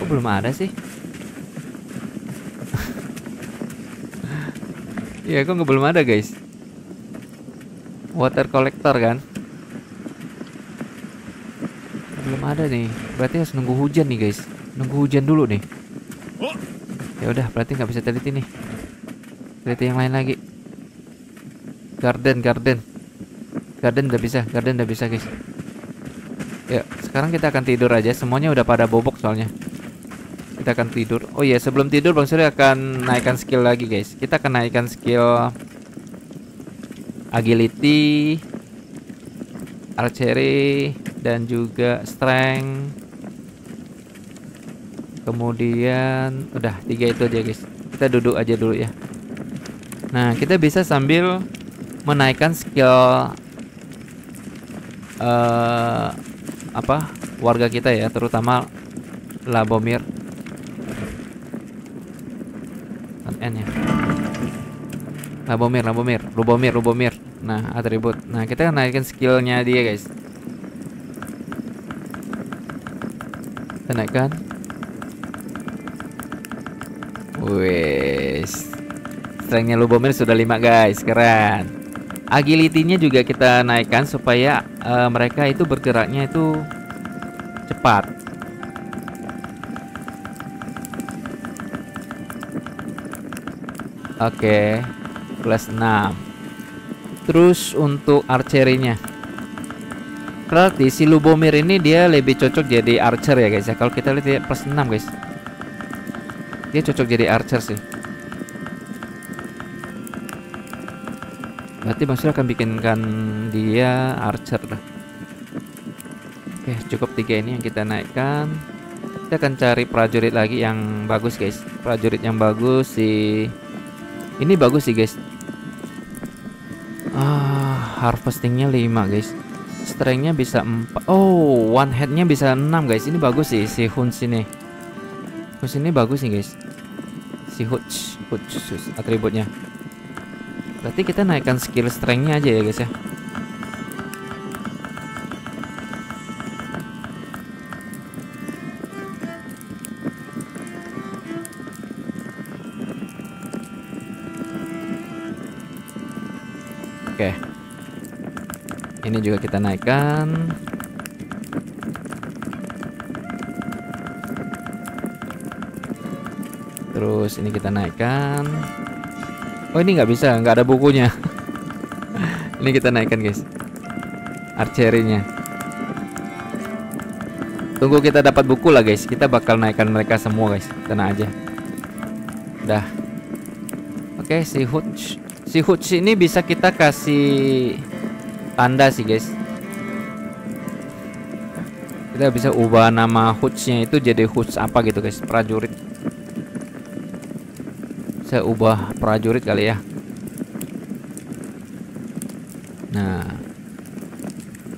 Kok belum ada sih? Iya, kok belum ada guys? Water collector kan? Belum ada nih. Berarti harus nunggu hujan nih guys. Nunggu hujan dulu nih. Ya udah, berarti nggak bisa teliti nih. Teliti yang lain lagi. Garden udah bisa guys. Ya, sekarang kita akan tidur aja. Semuanya udah pada bobok soalnya. Kita akan tidur. Oh iya, sebelum tidur Bang Surya akan naikkan skill lagi guys. Kita akan naikkan skill agility, archery, dan juga strength. Kemudian udah 3 itu aja guys. Kita duduk aja dulu ya. Nah, kita bisa sambil menaikkan skill warga kita ya, terutama Labomir. N ya. Lubomir. Nah, atribut. Nah, kita naikkan skillnya dia guys. Kita naikkan. Wes. Strengthnya Lubomir sudah 5 guys, keren. Agility-nya juga kita naikkan supaya mereka itu bergeraknya itu cepat. Oke, plus 6. Terus untuk archery-nya, berarti si Lubomir ini dia lebih cocok jadi archer ya guys ya. Kalau kita lihat dia plus 6 guys, dia cocok jadi archer sih. Berarti Bang Surya akan bikinkan dia archer lah. Oke, cukup 3 ini yang kita naikkan. Kita akan cari prajurit lagi yang bagus guys. Prajurit yang bagus sih. Ini bagus sih guys. Harvestingnya 5 guys. Strengthnya bisa 4. Oh, one headnya bisa 6 guys. Ini bagus sih si Huns ini. Huns ini bagus nih guys. Si Huns atributnya. Berarti kita naikkan skill strengthnya aja ya guys ya. Oke. Ini juga kita naikkan. Terus ini kita naikkan. Oh, ini nggak bisa, nggak ada bukunya. Ini kita naikkan guys, archery-nya. Tunggu kita dapat buku lah guys. Kita bakal naikkan mereka semua guys. Tenang aja. Udah. Oke, si Hutch ini bisa kita kasih tanda sih guys. Kita bisa ubah nama Hutch-nya itu jadi Hutch apa gitu guys, prajurit. Saya ubah prajurit kali ya. Nah,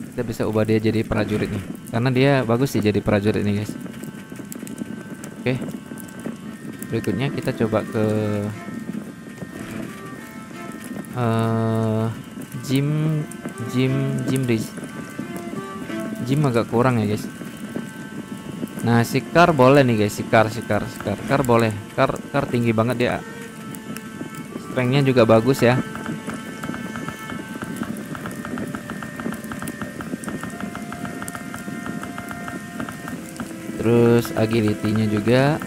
kita bisa ubah dia jadi prajurit nih, karena dia bagus sih jadi prajurit nih guys. Oke, berikutnya kita coba ke Gym agak kurang ya guys. Nah, si car boleh nih guys, si car boleh. Car tinggi banget dia. Strength-nya juga bagus ya. Terus agility-nya juga.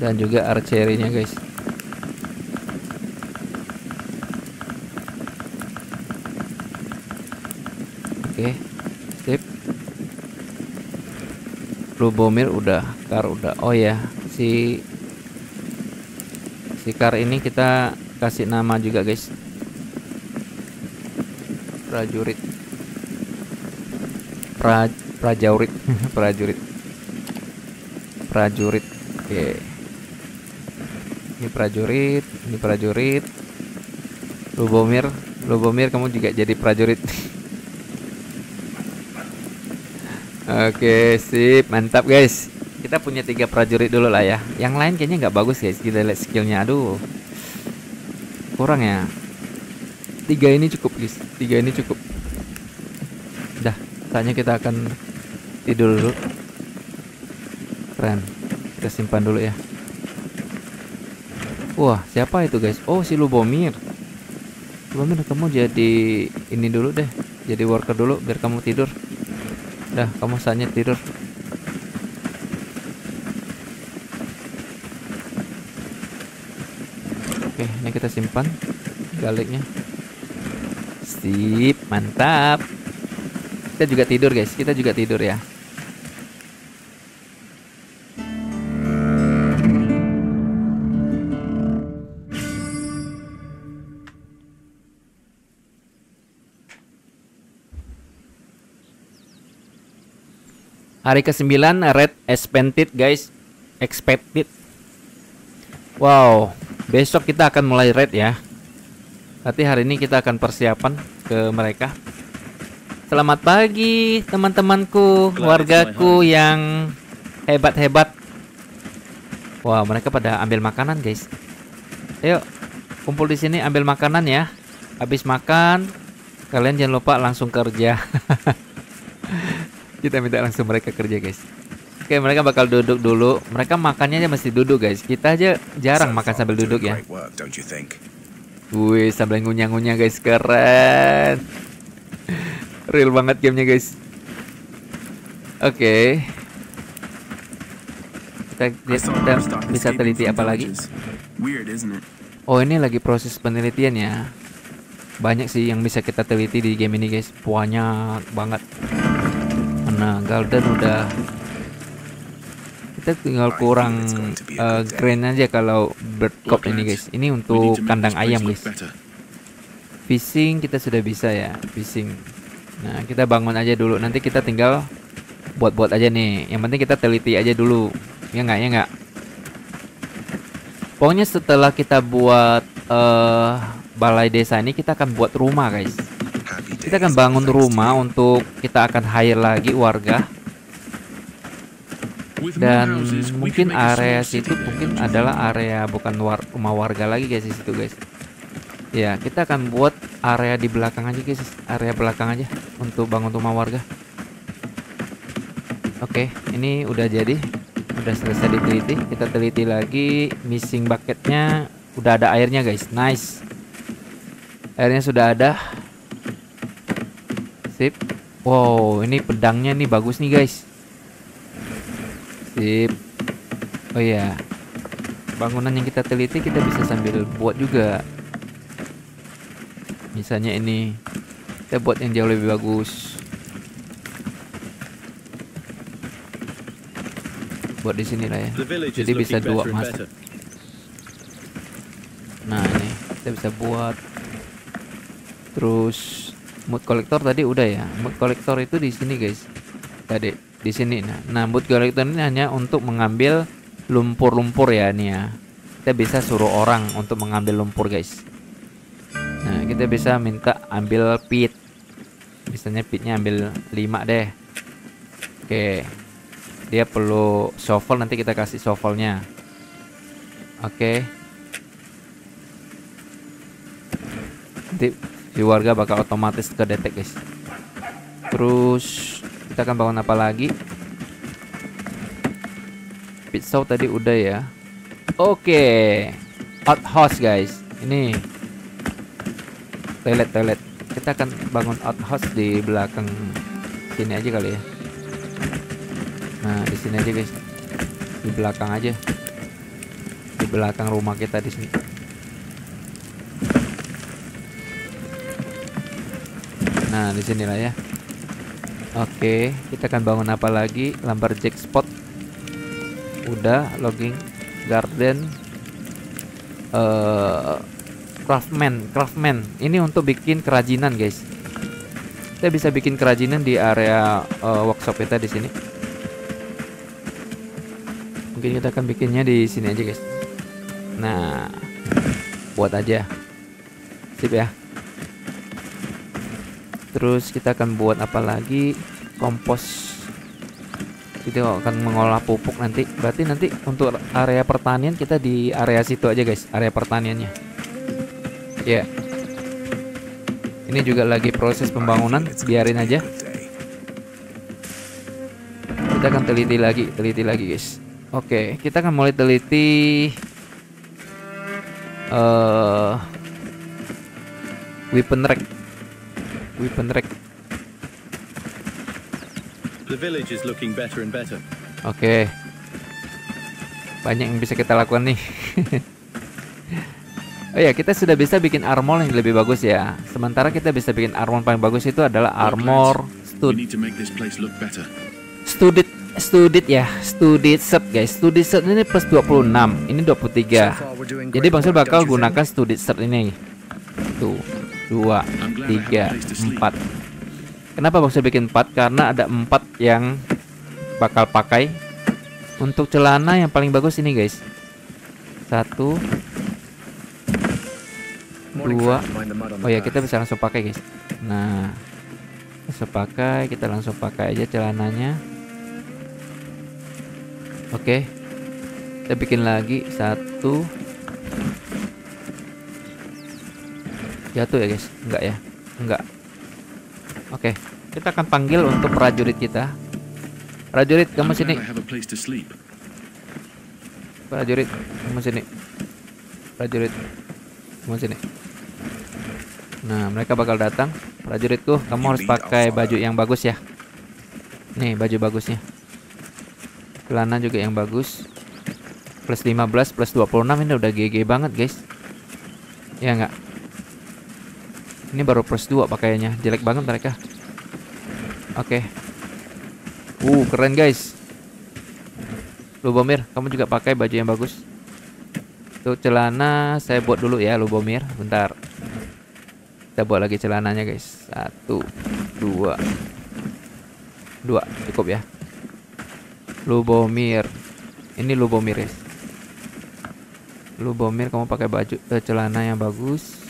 Dan juga archery-nya guys. Oke, sip. Lubomir udah, car udah. Oh ya, si car ini kita kasih nama juga guys. Prajurit. Prajurit. Prajurit. Oke. Ini prajurit. Lubomir kamu juga jadi prajurit. Oke, sip, mantap guys. Kita punya 3 prajurit dulu lah ya. Yang lain kayaknya nggak bagus guys. Kita lihat skillnya. Aduh, kurang ya. 3 ini cukup guys. 3 ini cukup. Dah, saatnya kita akan tidur dulu. Keren. Kita simpan dulu ya. Wah, siapa itu guys? Oh, si Lubomir. Lubomir, kamu jadi ini dulu deh. Jadi worker dulu biar kamu tidur. Dah, kamu saatnya tidur. Oke, ini kita simpan galiknya. Sip, mantap. Kita juga tidur guys, kita juga tidur ya. Hari ke-9 red expected guys. Expected. Wow, besok kita akan mulai red ya. Berarti hari ini kita akan persiapan ke mereka. Selamat pagi teman-temanku, wargaku yang hebat-hebat. Wah, mereka pada ambil makanan guys. Ayo, kumpul di sini ambil makanan ya. Habis makan, kalian jangan lupa langsung kerja. Kita minta langsung mereka kerja guys. Oke, mereka bakal duduk dulu. Mereka makannya aja mesti duduk guys. Kita aja jarang makan sambil duduk ya. Wih, sambil ngunyah-ngunyah guys. Keren. Real banget gamenya guys. Oke. Kita bisa teliti apa lagi? Oh, ini lagi proses penelitian ya. Banyak sih yang bisa kita teliti di game ini guys. Banyak banget. Nah, Galden udah. Kita tinggal kurang grain aja kalau bird cop ini guys. Ini untuk kandang ayam guys. Fishing kita sudah bisa ya, fishing. Nah, kita bangun aja dulu. Nanti kita tinggal buat-buat aja nih. Yang penting kita teliti aja dulu. Ya nggak? Pokoknya setelah kita buat balai desa ini, kita akan buat rumah guys. Kita akan bangun rumah untuk kita akan hire lagi warga. Dan mungkin area situ mungkin adalah area bukan rumah warga lagi guys di situ guys. Ya, kita akan buat area di belakang aja guys, area belakang aja untuk bangun rumah warga. Oke, ini udah jadi, udah selesai diteliti. Kita teliti lagi, missing bucketnya udah ada airnya guys, nice. Airnya sudah ada. Sip. Wow, ini pedangnya nih bagus nih guys. Sip. Oh iya, bangunan yang kita teliti kita bisa sambil buat juga. Misalnya ini, kita buat yang jauh lebih bagus. Buat di sini lah ya. Jadi bisa 2 masak. Nah, ini kita bisa buat. Terus mood collector tadi udah ya. Mood collector itu di sini guys. Tadi di sini. Nah, mood collector ini hanya untuk mengambil lumpur-lumpur ya nih ya. Kita bisa suruh orang untuk mengambil lumpur guys. Nah, kita bisa minta ambil pit. Misalnya pitnya ambil 5 deh. Oke. Dia perlu shovel, nanti kita kasih shovelnya. Oke. Nanti si warga bakal otomatis kedetek guys. Terus kita akan bangun apa lagi? Pisau tadi udah ya. Oke, outhouse guys. Ini toilet. Kita akan bangun outhouse di belakang sini aja kali ya. Nah, di sini aja guys. Di belakang aja. Di belakang rumah kita di sini. Nah, di sinilah ya. Oke, kita akan bangun apa lagi? Lumberjack spot. Udah, logging garden. Craftman. Ini untuk bikin kerajinan, guys. Kita bisa bikin kerajinan di area workshop kita di sini. Mungkin kita akan bikinnya di sini aja, guys. Nah, buat aja. Sip ya. Terus kita akan buat apa lagi? Kompos. Kita akan mengolah pupuk nanti. Berarti nanti untuk area pertanian kita di area situ aja guys, area pertaniannya. Ya. Ini juga lagi proses pembangunan, biarin aja. Kita akan teliti lagi guys. Oke, kita akan mulai teliti weapon rack. The village is looking better and better. Oke. Banyak yang bisa kita lakukan nih. Oh ya, kita sudah bisa bikin armor yang lebih bagus ya. Sementara kita bisa bikin armor paling bagus itu adalah armor We need to make this place look better. studit ya. Studit set guys. Studit set ini plus 26. Ini 23. Jadi Bang Sul bakal gunakan studit set ini. Tuh. 2, 3, 4. Kenapa Bang Sul bikin 4? Karena ada 4 yang bakal pakai. Untuk celana yang paling bagus ini guys. 1, 2. Oh ya, kita bisa langsung pakai guys. Nah, kita langsung pakai aja celananya. Oke. Kita bikin lagi 1. Jatuh ya guys? Enggak ya? Enggak. Oke, kita akan panggil untuk prajurit kita. Prajurit, kamu sini. Prajurit, kamu sini. Prajurit, kamu sini. Nah, mereka bakal datang. Prajuritku, kamu harus pakai baju yang bagus ya. Nih, baju bagusnya. Celana juga yang bagus. Plus 15, plus 26, ini udah GG banget guys. Ya enggak? Ini baru plus 2 pakaiannya. Jelek banget mereka. Oke. Keren guys. Lubomir, kamu juga pakai baju yang bagus. Tuh celana saya buat dulu ya Lubomir. Bentar. Kita buat lagi celananya guys. 1, 2. 2 cukup ya. Lubomir. Ini Lubomir guys. Lubomir, kamu pakai baju celana yang bagus.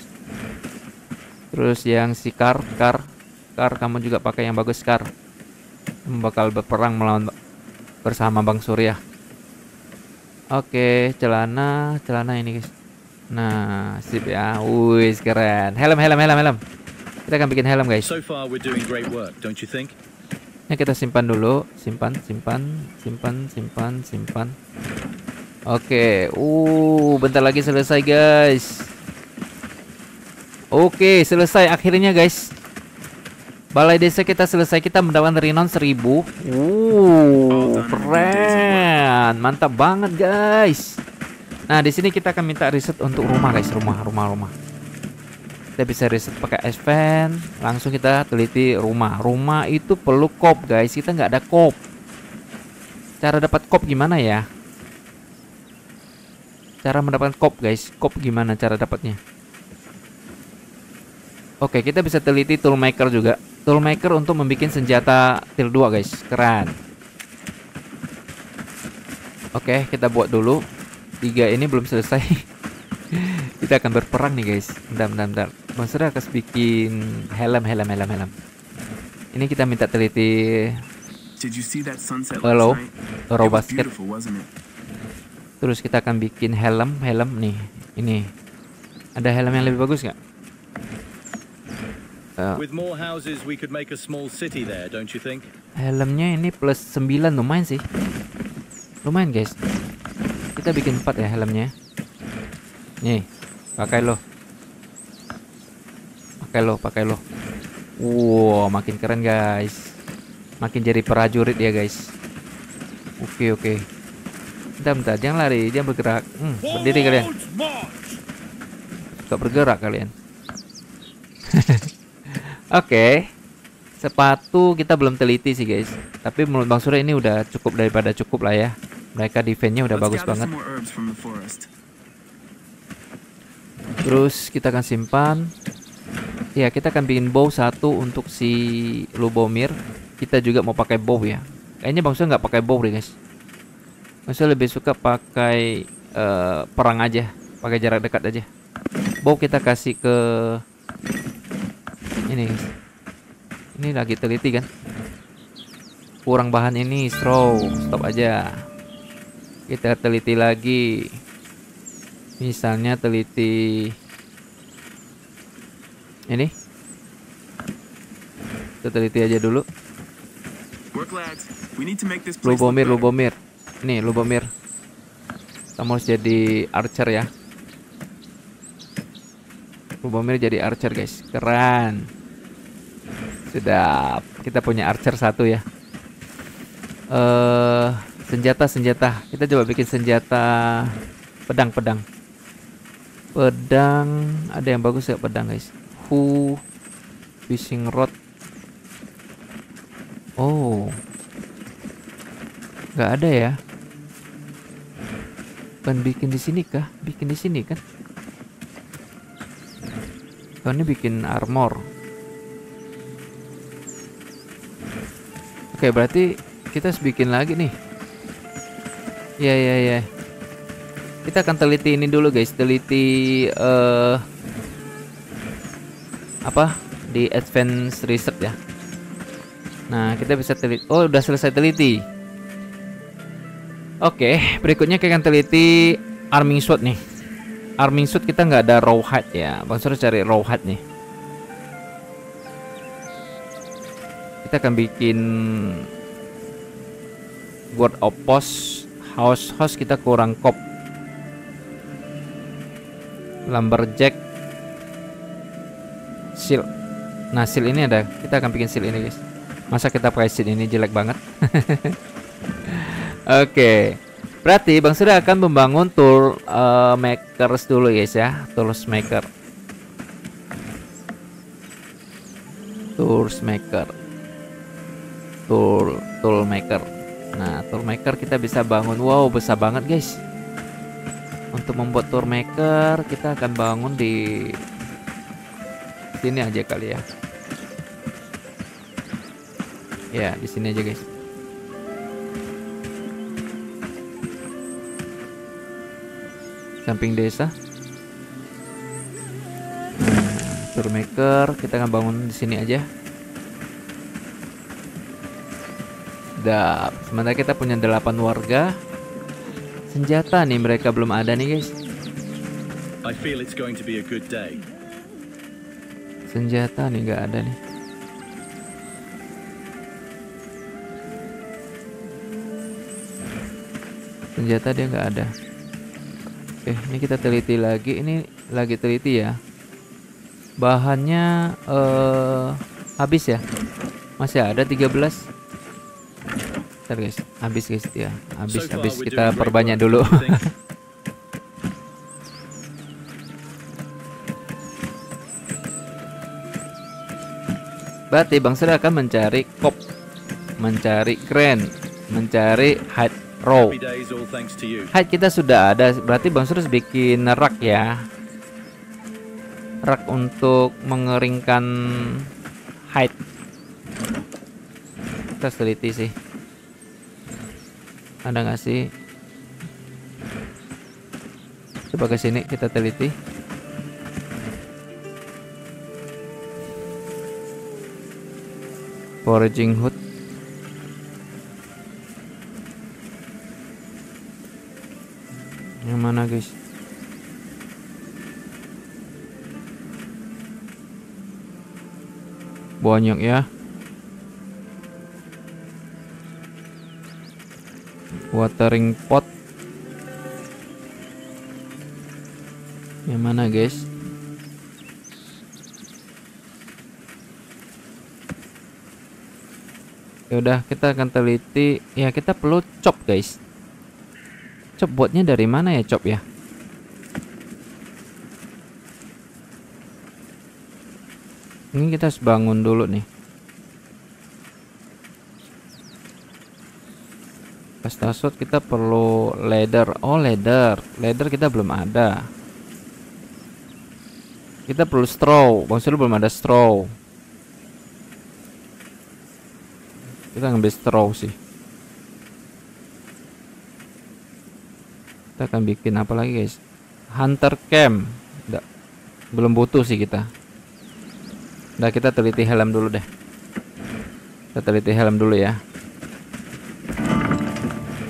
Terus yang si Kar, kamu juga pakai yang bagus Kar. Kamu bakal berperang melawan bersama Bang Surya. Oke, celana ini guys. Nah, sip ya. Wih, keren. Helm. Kita akan bikin helm guys. So far we're doing great work, don't you think? Ini kita simpan dulu, simpan. Oke, bentar lagi selesai guys. Oke, selesai akhirnya guys. Balai desa kita selesai. Kita mendapatkan renown 1000. Keren. Mantap banget guys. Nah, di sini kita akan minta riset untuk rumah guys, rumah. Kita bisa riset pakai Aspen. Langsung kita teliti rumah. Rumah itu perlu kop guys. Kita nggak ada kop. Cara dapat kop gimana ya? Cara mendapatkan kop guys. Kop gimana cara dapatnya? Oke, kita bisa teliti toolmaker juga. Toolmaker untuk membuat senjata til 2 guys. Keren. Oke, kita buat dulu. 3 ini belum selesai. Kita akan berperang nih guys. Bentar. Bang Surya akan bikin helm. Ini kita minta teliti. Hello, basket. Terus kita akan bikin helm nih. Ini. Ada helm yang lebih bagus nggak? Eh, With more houses, we could make a small city there, don't you think? helmnya ini plus 9, lumayan sih. Lumayan guys. Kita bikin 4 ya helmnya. Nih, pakai lo. Pakai lo. Wow, makin keren guys. Makin jadi prajurit ya guys. Oke. Bentar, jangan lari, dia bergerak. Berdiri kalian. Suka bergerak kalian. Oke. Sepatu kita belum teliti sih guys. Tapi menurut Bang Surya ini udah cukup daripada cukup lah ya. Mereka defense-nya udah Let's bagus gather banget. some more herbs from the forest. Terus kita akan simpan. Ya, kita akan bikin bow 1 untuk si Lubomir. Kita juga mau pakai bow ya. Kayaknya Bang Surya nggak pakai bow deh guys. Bang Surya lebih suka pakai perang aja, pakai jarak dekat aja. Bow kita kasih ke ini guys. Ini lagi teliti kan. Kurang bahan ini, stop aja. Kita teliti lagi. Misalnya teliti ini. Kita teliti aja dulu. Work, lads. We need to make this place look Lubomir. better. Nih, Lubomir. Kamu harus jadi archer ya. Lubomir jadi archer guys. Keren. Sudah, kita punya archer 1 ya. Senjata. Kita coba bikin senjata pedang. Pedang, ada yang bagus ya pedang guys. Fishing rod. Oh, nggak ada ya. Kan bikin di sini kah? Bikin di sini kan? Kan ini bikin armor. Oke, berarti kita harus bikin lagi nih. Ya. Kita akan teliti ini dulu guys. Teliti apa? Di advance research ya. Nah, kita bisa teliti. Oh, udah selesai teliti. Oke, berikutnya kita akan teliti arming sword nih. Arming sword kita nggak ada rawhide ya. Bang Surya cari rawhide nih. Kita akan bikin Guard of Post. House kita kurang kop. Lumberjack. Shield. Nah, shield ini ada. Kita akan bikin shield ini guys. Masa kita pakai shield ini jelek banget. Oke. Berarti Bang Surya akan membangun tool makers dulu guys ya. Tools maker. Tool maker. Nah, tool maker kita bisa bangun. Wow, besar banget guys. Untuk membuat tool maker kita akan bangun di sini aja kali ya. Ya, di sini aja guys. Samping desa. Tool maker kita akan bangun di sini aja. Sementara kita punya 8 warga. Senjata nih mereka belum ada nih guys. I feel it's going to be a good day. Senjata nih nggak ada nih. Senjata dia nggak ada. Oke, ini kita teliti lagi. Ini lagi teliti ya. Bahannya habis ya. Masih ada 13. Bentar guys, habis guys ya. Habis kita perbanyak dulu. Berarti Bang Surya akan mencari kop, mencari crane, mencari hide row. Hide kita sudah ada, berarti Bang Surya harus bikin rak ya. Rak untuk mengeringkan hide. Kita teliti sih. Ada nggak sih? Coba ke sini kita teliti. Foraging hood. Yang mana guys? Banyak ya. Watering pot. Yang mana guys? Ya udah, kita akan teliti. Ya, kita perlu chop guys. Chop buatnya dari mana ya chop ya? Ini kita harus bangun dulu nih. Pastasot kita perlu leather. Oh, leather kita belum ada. Kita perlu straw. Maksudnya belum ada straw. Kita ngambil straw sih. Kita akan bikin apa lagi guys? Hunter camp. Nggak, belum butuh sih kita. Udah, kita teliti helm dulu deh. Kita teliti helm dulu ya.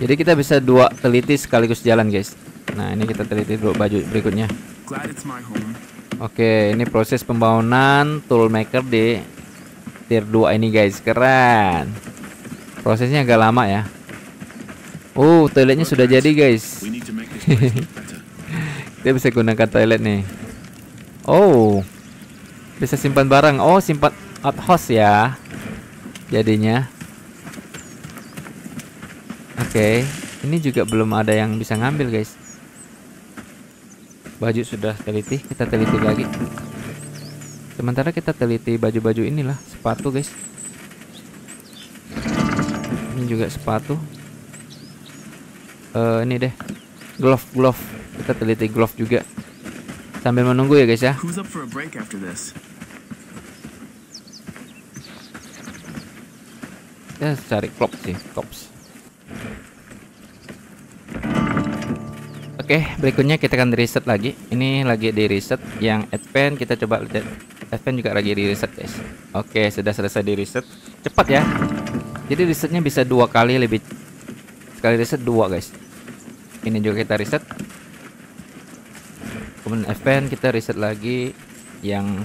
Jadi kita bisa 2 teliti sekaligus jalan guys. Nah, ini kita teliti dulu baju berikutnya. Glad it's my home. Oke, ini proses pembangunan toolmaker di tier 2 ini guys. Keren. Prosesnya agak lama ya. Toiletnya sudah jadi guys. We need to make this place look better. Kita bisa gunakan toilet nih. Bisa simpan barang. Simpan outhouse ya. Jadinya. Oke, ini juga belum ada yang bisa ngambil guys. Baju sudah teliti, kita teliti lagi. Sementara kita teliti baju-baju inilah, sepatu guys. Ini juga sepatu. Ini deh, glove. Kita teliti glove juga. Sambil menunggu ya guys ya. Who's up for a break after this? Kita cari klops. Oke, berikutnya kita akan reset lagi. Ini lagi di reset. Yang advance kita coba lihat. Advance juga lagi di reset guys. Oke, sudah selesai di reset. Cepat ya. Jadi resetnya bisa 2 kali lebih. Sekali reset 2 guys. Ini juga kita reset. Kemudian advance kita reset lagi. Yang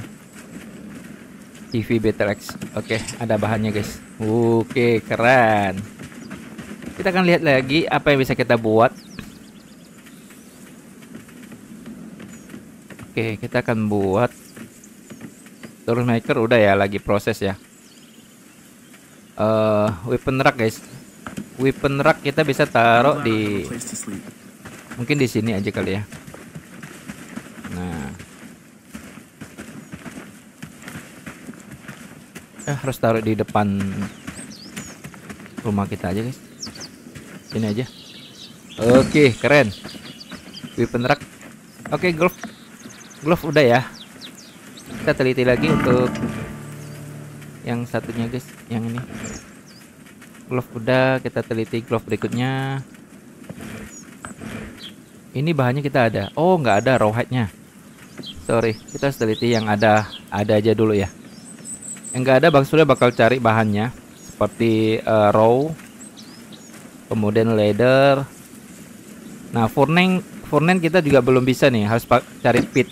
TV Battle-X. Oke, ada bahannya guys. Oke, keren. Kita akan lihat lagi apa yang bisa kita buat. Oke, kita akan buat toolmaker. Udah ya, lagi proses ya. Weapon rack guys. Weapon rack kita bisa taruh di, mungkin di sini aja kali ya. Nah, harus taruh di depan rumah kita aja guys. Sini aja. Oke, keren. Weapon rack. Oke, glove udah ya. Kita teliti lagi untuk yang satunya guys, yang ini. Glove udah, kita teliti glove berikutnya. Ini bahannya kita ada. Nggak ada rawhide-nya. Sorry, kita harus teliti yang ada aja dulu ya. Yang nggak ada Bang Surya bakal cari bahannya seperti raw, kemudian leather. Nah, furnace kita juga belum bisa nih, harus cari pit.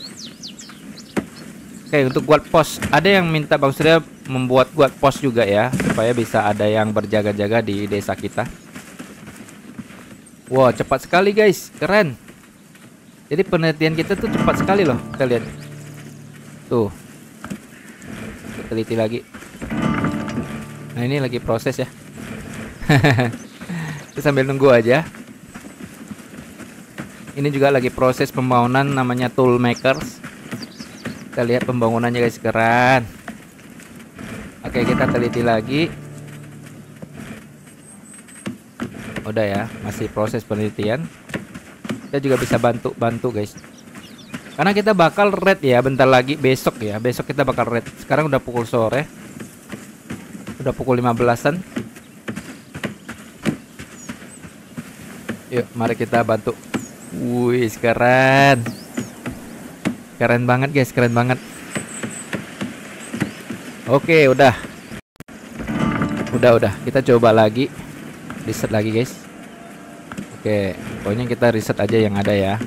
Oke, untuk guard post ada yang minta Bang Surya membuat guard post juga ya, supaya bisa ada yang berjaga-jaga di desa kita. Wow, cepat sekali guys, keren. Jadi penelitian kita tuh cepat sekali loh, kita lihat. Tuh, kita teliti lagi. Nah, ini lagi proses ya. Kita sambil nunggu aja. Ini juga lagi proses pembangunan, namanya toolmakers. Kita lihat pembangunannya guys, keren. Oke, kita teliti lagi. Udah ya, masih proses penelitian. Kita juga bisa bantu guys. Karena kita bakal raid ya bentar lagi, besok ya. Besok kita bakal raid. Sekarang udah pukul sore. Udah pukul 15-an. Yuk, mari kita bantu. Wih, keren. Keren banget guys, keren banget. Oke, udah. Udah. Kita coba lagi. Reset lagi guys. Oke, pokoknya kita reset aja yang ada ya.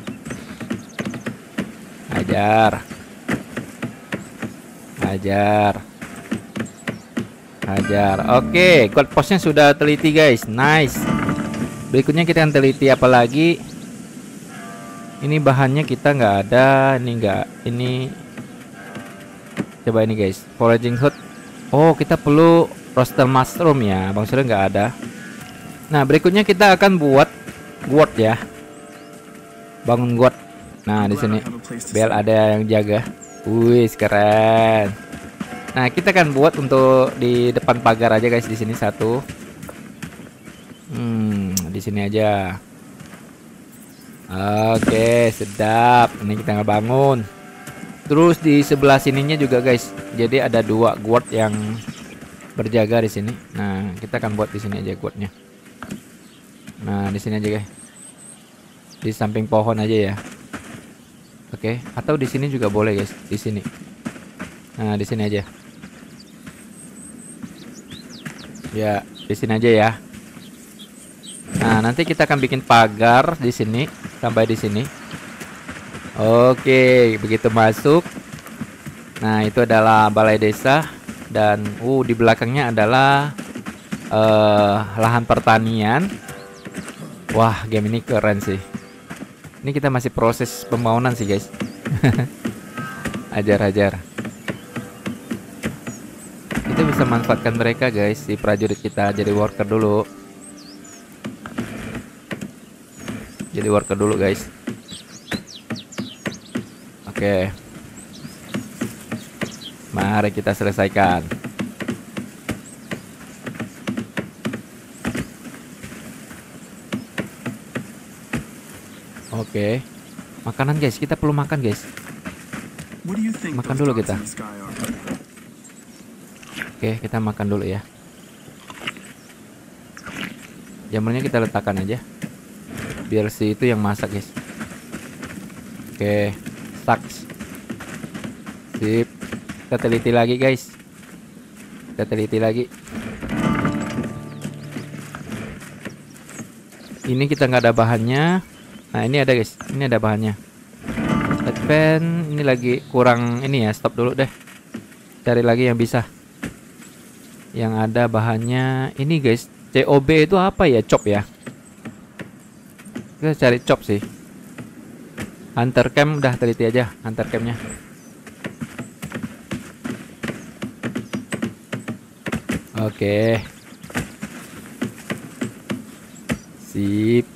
Ajar. Hajar. Oke, gold postnya sudah teliti guys. Nice. Berikutnya kita akan teliti apa lagi? Ini bahannya kita nggak ada. Ini nggak. Ini coba ini guys. Foraging hood. Oh, kita perlu roasted mushroom ya. Bang Surya nggak ada. Nah, berikutnya kita akan buat ward ya. Bangun ward. Nah, di sini biar ada yang jaga. Wih, keren. Nah, kita akan buat untuk di depan pagar aja guys, di sini satu. Di sini aja. Oke, sedap. Ini kita ngebangun. Terus di sebelah sininya juga guys. Jadi ada 2 guard yang berjaga di sini. Nah, kita akan buat di sini aja guardnya. Nah, di sini aja guys. Di samping pohon aja ya. Oke, atau di sini juga boleh guys, di sini. Nah, di sini aja. Ya, di sini aja ya. Nah, nanti kita akan bikin pagar di sini sampai di sini. Oke, begitu masuk. Nah, itu adalah balai desa dan di belakangnya adalah lahan pertanian. Wah, game ini keren sih. Ini kita masih proses pembangunan sih, guys. Ajar-ajar. Kita bisa manfaatkan mereka guys, si prajurit kita jadi worker dulu. Jadi worker dulu guys. Oke. Mari kita selesaikan. Oke. Makanan guys, kita perlu makan guys. Makan dulu kita. Oke, kita makan dulu ya. Jamurnya kita letakkan aja. Biar si itu yang masak, guys. Oke, saks. Sip. Kita teliti lagi, guys. Kita teliti lagi. Ini kita nggak ada bahannya. Nah, ini ada, guys. Ini ada bahannya. Advent, ini lagi kurang ini ya. Stop dulu deh. Cari lagi yang bisa. Yang ada bahannya ini guys, COB itu apa ya? Chop ya. Kita cari chop sih. Hunter camp udah teliti aja hunter campnya. Oke. Sip.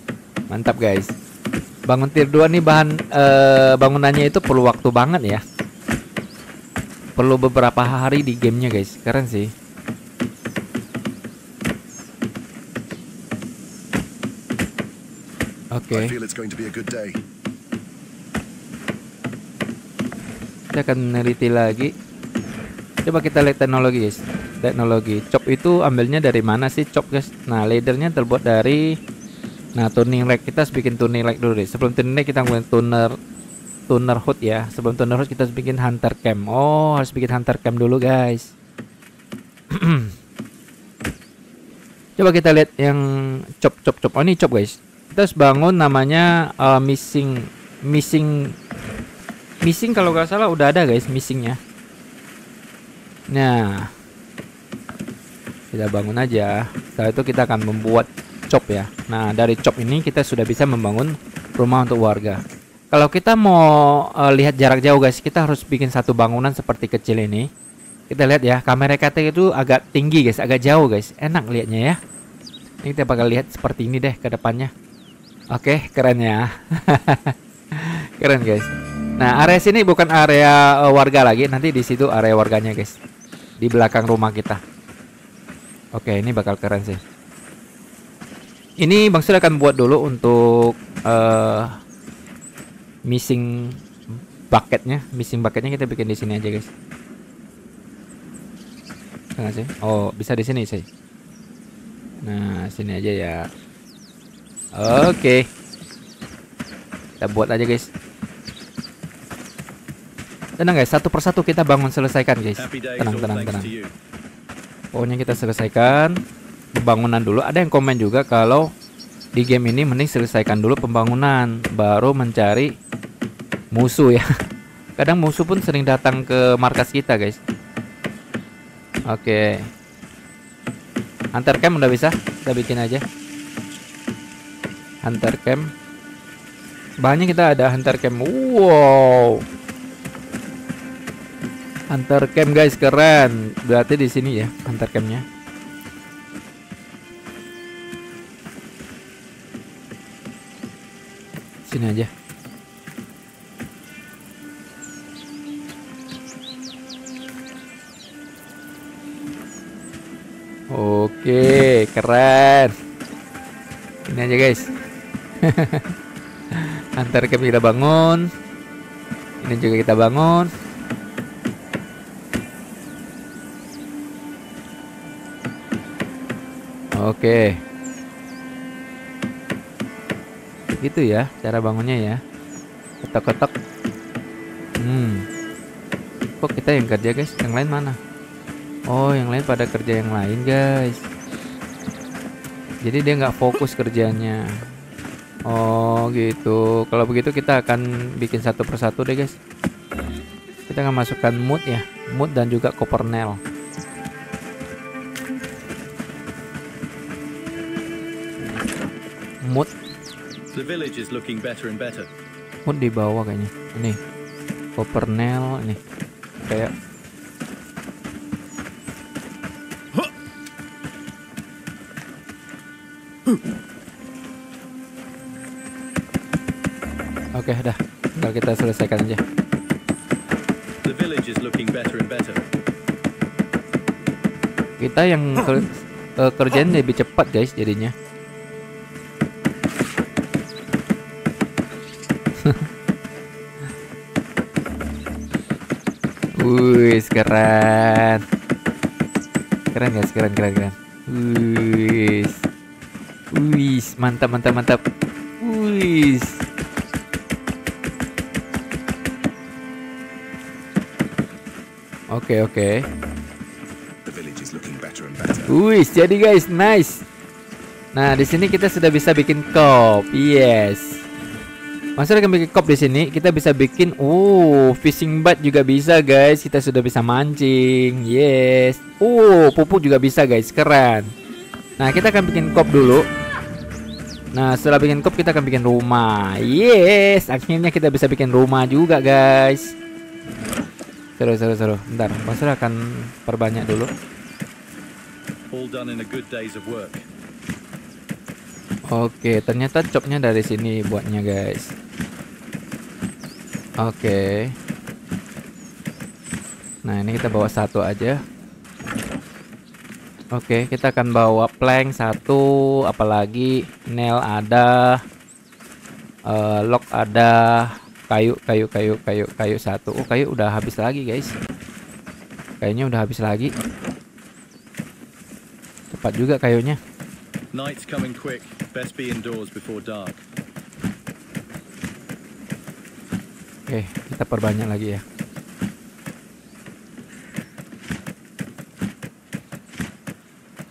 Mantap guys. Bangun tier 2 nih bahan bangunannya itu perlu waktu banget ya. Perlu beberapa hari di gamenya guys. Keren sih. Oke. Kita akan meneliti lagi. Coba kita lihat teknologi guys. Teknologi chop itu ambilnya dari mana sih chop guys? Nah, leadernya terbuat dari tuning rack. Kita harus bikin tuning rack dulu deh. Sebelum tuning rack kita ngomongin tuner hood ya. Sebelum tuner hood kita harus bikin hunter camp. Oh, harus bikin hunter camp dulu guys. Coba kita lihat yang chop. Oh, ini chop guys. Kita harus bangun namanya missing kalau nggak salah udah ada guys missingnya. Nah, kita bangun aja. Setelah itu kita akan membuat chop ya. Nah, dari chop ini kita sudah bisa membangun rumah untuk warga. Kalau kita mau lihat jarak jauh guys, kita harus bikin satu bangunan seperti kecil ini. Kita lihat ya, kamera kita itu agak tinggi guys, agak jauh guys. Enak lihatnya ya. Ini kita bakal lihat seperti ini deh ke depannya. Oke, keren ya. Keren guys. Nah, area sini bukan area warga lagi, nanti di situ area warganya guys. Di belakang rumah kita. Oke, ini bakal keren sih. Ini Bang Sur akan buat dulu untuk missing bucketnya. Missing bucketnya kita bikin di sini aja guys. Bisa sih? Oh, bisa di sini sih. Nah, sini aja ya. Oke. Kita buat aja guys. Tenang guys, satu persatu kita bangun selesaikan guys. Tenang. Pokoknya kita selesaikan pembangunan dulu. Ada yang komen juga kalau di game ini mending selesaikan dulu pembangunan baru mencari musuh ya. Kadang musuh pun sering datang ke markas kita guys. Oke. Hunter camp udah bisa, kita bikin aja. Hunter camp. Bahannya kita ada hunter camp. Wow. Hunter camp guys, keren. Berarti di sini ya hunter campnya. Sini aja. Oke, keren. Ini aja guys. Hunter camp kita bangun. Ini juga kita bangun. Oke. Gitu ya cara bangunnya ya. Ketok-ketok. Kok kita yang kerja guys? Yang lain mana? Oh, yang lain pada kerja yang lain guys. Jadi dia nggak fokus kerjanya. Oh gitu. Kalau begitu kita akan bikin satu persatu deh guys. Kita akan masukkan mood ya, mood dan juga copernel. Mood. The village is looking better and better. Mood di bawah kayaknya. Ini copernel ini kayak. Oke, dah. Tinggal kita selesaikan aja. The village is looking better and better. Kita yang kerjaan lebih cepat guys jadinya. Wih, keren. Keren guys, keren. Wih, mantap. Wih. Oke. The village is looking better and better. Wih, jadi guys, nice. Nah, di sini kita sudah bisa bikin kop. Yes. Maksudnya bikin kop di sini, kita bisa bikin fishing bat juga bisa, guys. Kita sudah bisa mancing. Yes. Pupuk juga bisa, guys. Keren. Nah, kita akan bikin kop dulu. Nah, setelah bikin kop kita akan bikin rumah. Yes, akhirnya kita bisa bikin rumah juga, guys. Seru. Bentar, Maksudnya akan perbanyak dulu. All done in a good days of work. Oke, ternyata chopnya dari sini buatnya, guys. Oke. Nah, ini kita bawa satu aja. Oke, kita akan bawa plank satu, apalagi nail ada, lock ada, kayu satu. Kayu udah habis lagi, guys. Kayaknya udah habis lagi. Cepat juga kayunya. Night's coming quick. Best be indoors before dark. Oke, kita perbanyak lagi ya.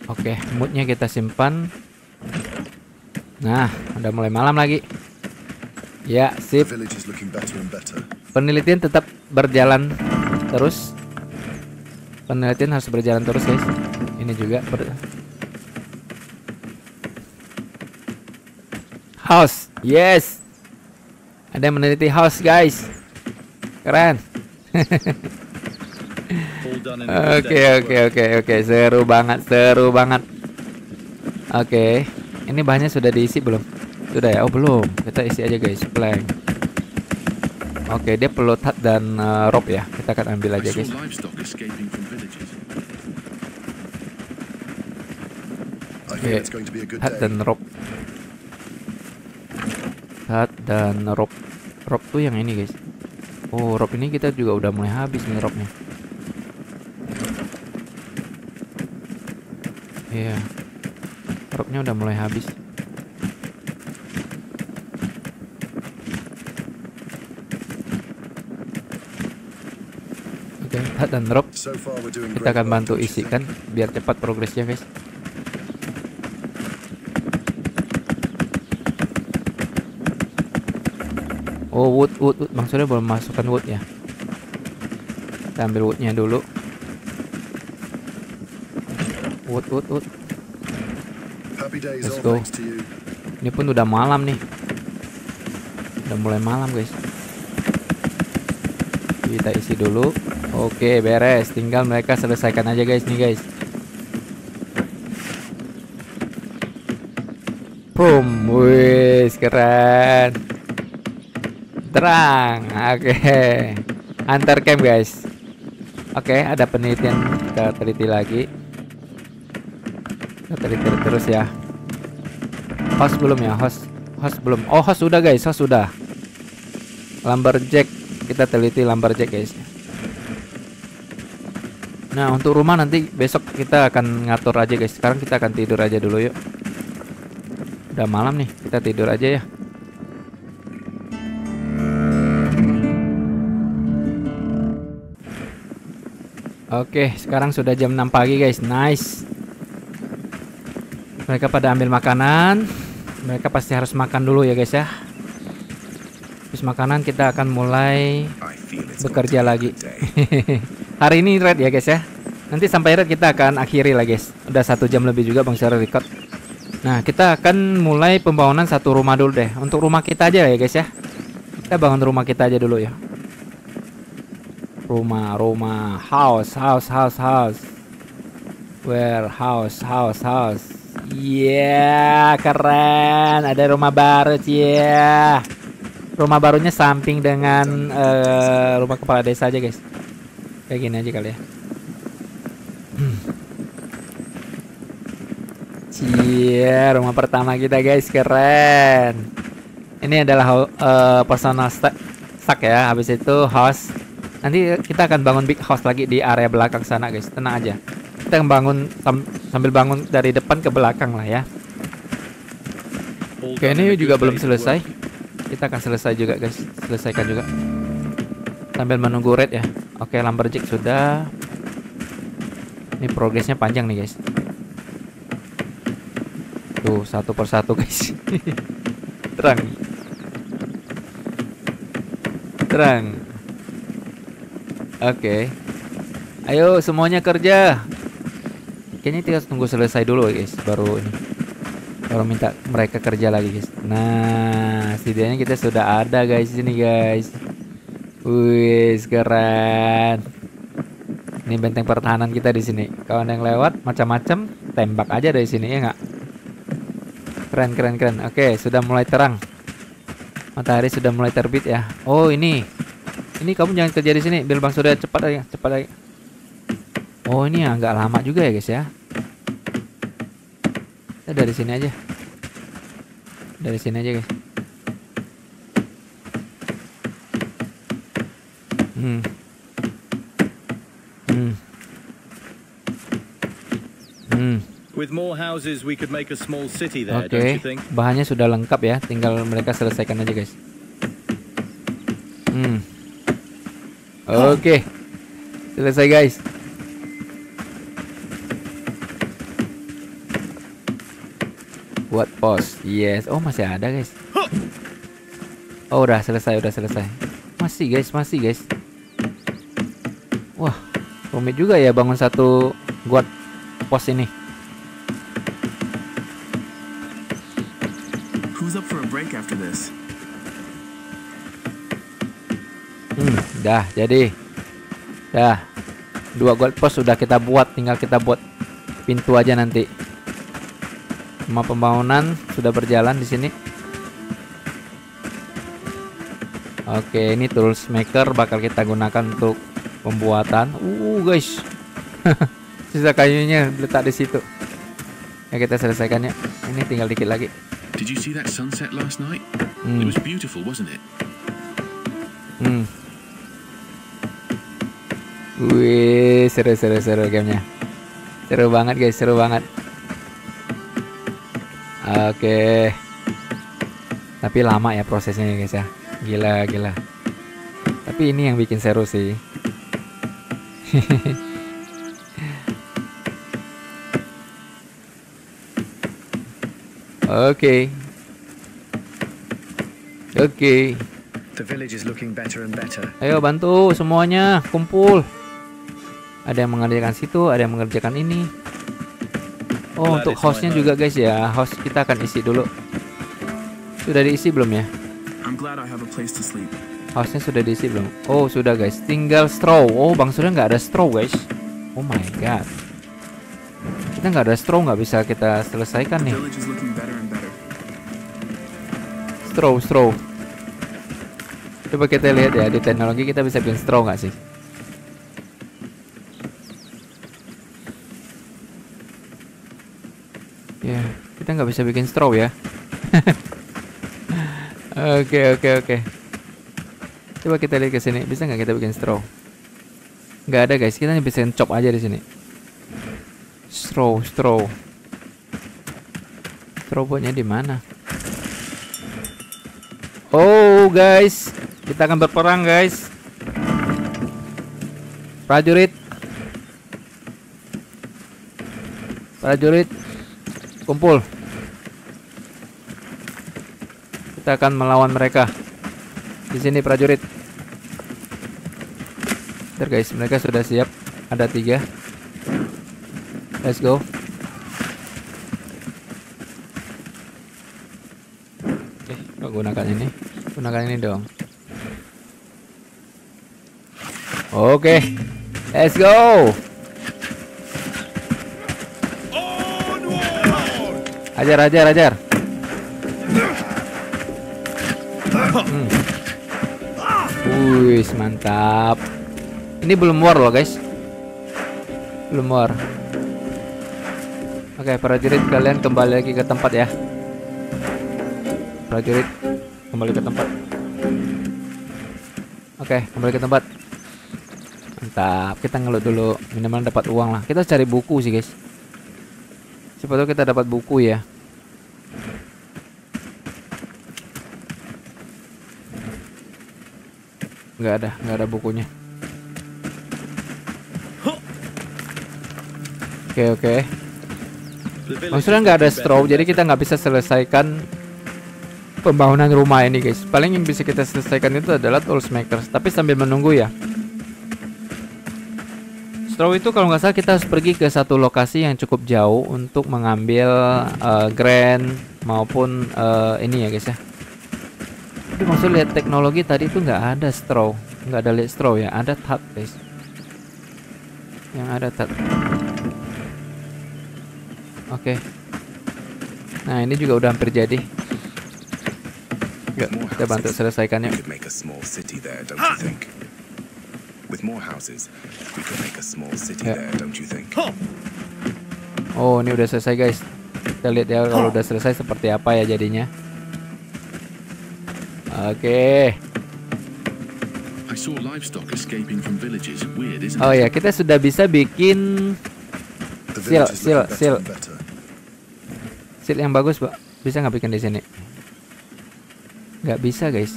Oke, moodnya kita simpan. Nah, udah mulai malam lagi. Ya, sip. The village is looking better and better. Penelitian tetap berjalan terus. Penelitian harus berjalan terus, guys. Ini juga house. Yes. Ada yang meneliti house, guys. Keren. All done in a good days of work. Oke. Seru banget. Oke. Ini bahannya sudah diisi belum? Sudah ya? Oh, belum. Kita isi aja, guys. Plank. Oke, dia perlu hat dan rope ya. Kita akan ambil I aja, saw guys. livestock escaping from villages. I hear it's going to be a good Hat day. dan rope. Hat dan rope. Rope tuh yang ini, guys. Oh, rope ini kita juga udah mulai habis nih rope-nya. Iya. Rope-nya udah mulai habis. Oke, hat dan rope. So far we're doing Kita great akan work, bantu don't you think? isikan biar cepat progresnya, guys. Oh, wood. Bang Surya belum masukkan wood ya. Kita ambil woodnya dulu. Wood. Happy days Let's all go. thanks to you. Ini pun udah malam nih. Udah mulai malam guys. Kita isi dulu. Oke, beres. Tinggal mereka selesaikan aja guys nih guys. Boom, wis keren. Terang. Oke. Antar camp guys. Oke, ada penelitian, kita teliti lagi. Kita teliti terus ya. Host belum ya, host belum. Oh, host sudah guys, host sudah. Lumberjack, kita teliti lumberjack guys. Nah, untuk rumah nanti besok kita akan ngatur aja guys. Sekarang kita akan tidur aja dulu yuk. Udah malam nih, kita tidur aja ya. Oke, sekarang sudah jam 6 pagi guys. Nice. Mereka pada ambil makanan. Mereka pasti harus makan dulu ya guys ya. Habis makanan kita akan mulai bekerja lagi. Hari ini red ya guys ya. Nanti sampai red kita akan akhiri lah guys. Udah 1 jam lebih juga Bang Syarul record. Nah, kita akan mulai pembangunan satu rumah dulu deh. Untuk rumah kita aja ya guys ya. Kita bangun rumah kita aja dulu ya. Rumah, house. Where house. Yeah, keren. Ada rumah baru, yeah. Rumah barunya samping dengan rumah kepala desa aja guys. Kayak gini aja kali ya. Yeah, rumah pertama kita guys, keren. Ini adalah personal stack ya. Habis itu house. Nanti kita akan bangun big house lagi di area belakang sana guys. Tenang aja. Kita bangun sambil bangun dari depan ke belakang lah ya. Oke, ini juga belum selesai. Kita akan selesai juga guys. Selesaikan juga. Sambil menunggu red ya. Oke, lumberjack sudah. Ini progresnya panjang nih guys. Tuh, satu persatu guys. Terang. Oke. Ayo semuanya kerja. Kayaknya kita tunggu selesai dulu guys, baru minta mereka kerja lagi guys. Nah, setidaknya kita sudah ada guys ini guys. Wih, keren. Ini benteng pertahanan kita di sini. Kawan yang lewat macam-macam tembak aja dari sini ya nggak? Keren. Oke, sudah mulai terang. Matahari sudah mulai terbit ya. Oh, ini kamu jangan kerja di sini. Bill Bang Surya cepat lagi. Oh, ini agak lama juga ya guys ya. Kita dari sini aja. Guys. With more houses, we could make a small city there, don't Oke, you think? bahannya sudah lengkap ya. Tinggal mereka selesaikan aja guys. Oke, selesai guys. Buat pos, yes. Oh, masih ada guys. Oh, udah selesai. Masih guys. Wah, rumit juga ya bangun satu buat pos ini. Who's up for a break after this? Dah jadi. Dah. 2 gold post sudah kita buat, tinggal kita buat pintu aja nanti. Rumah pembangunan sudah berjalan di sini. Oke, ini tools maker bakal kita gunakan untuk pembuatan. Guys. Sisa kayunya letak di situ. Ya, kita selesaikan ya. Ini tinggal dikit lagi. Did you see that sunset last night? It was beautiful, wasn't it? Wih, seru gamenya. Seru banget guys, Oke. Tapi lama ya prosesnya ya guys ya. Gila. Tapi ini yang bikin seru sih. Oke. The village is looking better and better. Ayo bantu semuanya, kumpul. Ada yang mengerjakan situ, ada yang mengerjakan ini. Oh, untuk hostnya juga guys ya. Host kita akan isi dulu. Sudah diisi belum ya? I'm glad I have a place to sleep. Hostnya sudah diisi belum? Oh, sudah guys. Tinggal straw. Oh, Bang Surya nggak ada straw guys. Oh my god. Kita nggak ada straw, nggak bisa kita selesaikan The nih. village is looking better and better. Straw. Coba kita lihat ya, di teknologi kita bisa bikin straw nggak sih? Ya, kita nggak bisa bikin straw ya. Oke. Coba kita lihat ke sini, bisa nggak kita bikin straw? Nggak ada guys, kita bisa chop aja di sini. Straw. Strobotnya di mana? Oh guys, kita akan berperang guys. Prajurit, kumpul. Kita akan melawan mereka. Di sini prajurit. Bentar guys, mereka sudah siap. Ada 3. Let's go. Gunakan ini dong. Oke. Let's go. Ajar. Wih, mantap. Ini belum war loh guys. Belum war. Oke, prajurit kalian kembali lagi ke tempat ya. Prajurit kembali ke tempat. Oke, kembali ke tempat. Mantap. Kita ngelut dulu, minimal dapat uang lah. Kita cari buku sih guys. Siapa tahu kita dapat buku ya. Nggak ada bukunya. Oke. Maksudnya nggak ada straw, jadi kita nggak bisa selesaikan pembangunan rumah ini guys. Paling yang bisa kita selesaikan itu adalah tools makers. Tapi sambil menunggu ya. Straw itu kalau nggak salah kita harus pergi ke satu lokasi yang cukup jauh untuk mengambil grain maupun ini ya guys ya. Tapi maksud lihat teknologi tadi itu nggak ada straw, nggak ada lihat straw ya, ada tat guys. Yang ada tat. Oke. Nah ini juga udah hampir jadi. Yuk, kita bantu selesaikannya. Oh ini udah selesai guys. Kita lihat ya kalau udah selesai seperti apa ya jadinya. Oke. Oh ya, kita sudah bisa bikin seal yang bagus, Pak. Bisa nggak bikin di sini? Nggak bisa, guys.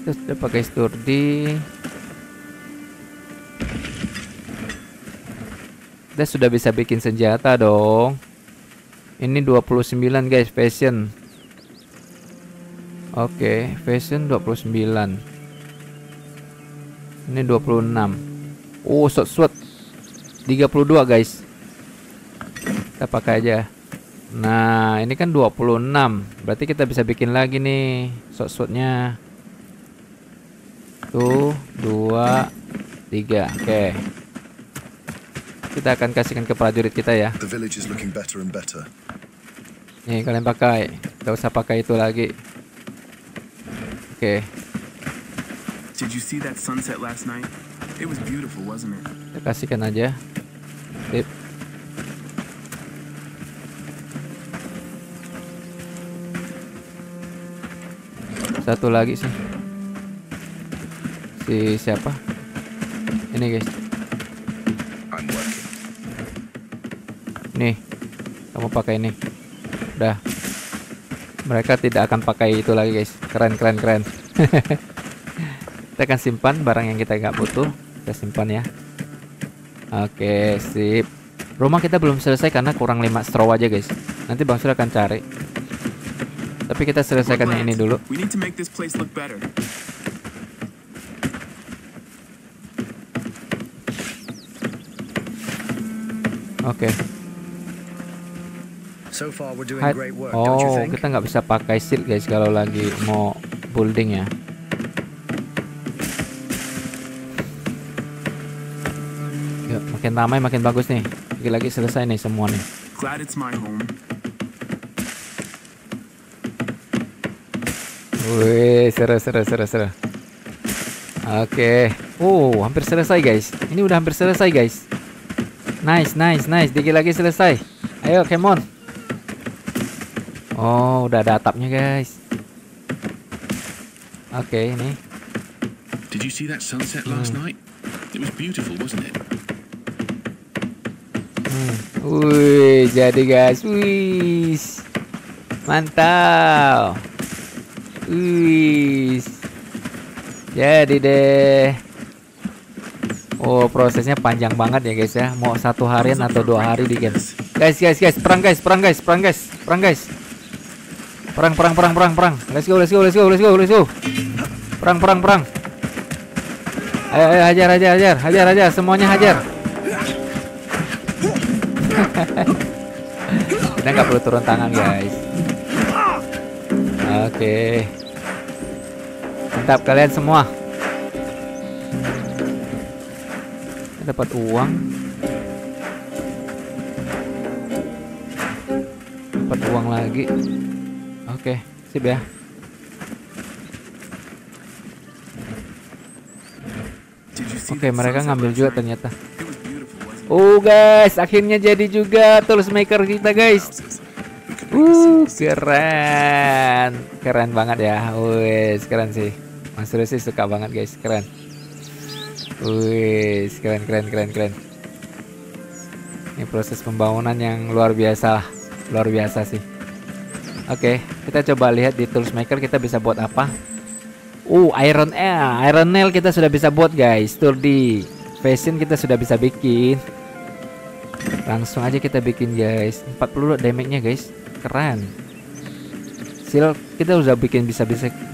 Terus kita pakai sturdy. Kita sudah bisa bikin senjata dong. Ini 29 guys, fashion. Oke, fashion 29. Ini 26. Oh, sword 32 guys. Kita pakai aja. Nah, ini kan 26. Berarti kita bisa bikin lagi nih swordnya. Tuh, 2, 3. Oke. Kita akan kasihkan ke prajurit kita ya. Nih, kalian pakai. Gak usah pakai itu lagi. Oke. Did you see that sunset last night? It was beautiful, wasn't it? Kita kasihkan aja. Sip. Satu lagi sih. Si siapa? Ini guys. Nih. Kamu pakai ini. Udah. Mereka tidak akan pakai itu lagi guys. Keren. Kita akan simpan barang yang kita nggak butuh. Kita simpan ya. Oke, sip. Rumah kita belum selesai karena kurang 5 straw aja guys. Nanti Bang Sur akan cari. Tapi kita selesaikan yang ini dulu. Oke. So far, we're doing Hide. great work, don't you Oh, think? kita nggak bisa pakai shield guys kalau lagi mau building ya. Yuk, makin ramai makin bagus nih. Lagi selesai nih semua nih. Glad it's my home. Wih, seru. Oke. Oh, hampir selesai guys. Ini udah hampir selesai guys. Nice. Dikit lagi selesai. Ayo, come on. Oh, udah ada atapnya guys. Oke, ini. Did you see that sunset last night? It was beautiful, wasn't it? Wih, jadi guys. Wih. Mantap. Wih. Jadi deh. Oh, prosesnya panjang banget ya guys ya. Mau 1 harian atau 2 hari di game. Guys, perang guys. Perang. Let's go. Perang. Ayo, hajar. Semuanya hajar. Kita nggak perlu turun tangan guys. Oke. Mantap kalian semua. Dapat uang. Dapat uang lagi. Oke, sip ya. Oke, mereka ngambil juga ternyata. Oh guys, akhirnya jadi juga toolsmaker kita guys. Keren banget ya. Wes, keren sih. Mas Rus sih suka banget guys, keren. Wes, keren. Ini proses pembangunan yang luar biasa sih. Oke, kita coba lihat di toolsmaker kita bisa buat apa. Iron nail kita sudah bisa buat guys. Sturdy fashion kita sudah bisa bikin. Langsung aja kita bikin guys. 40 damage nya guys. Keren. Seal kita udah bisa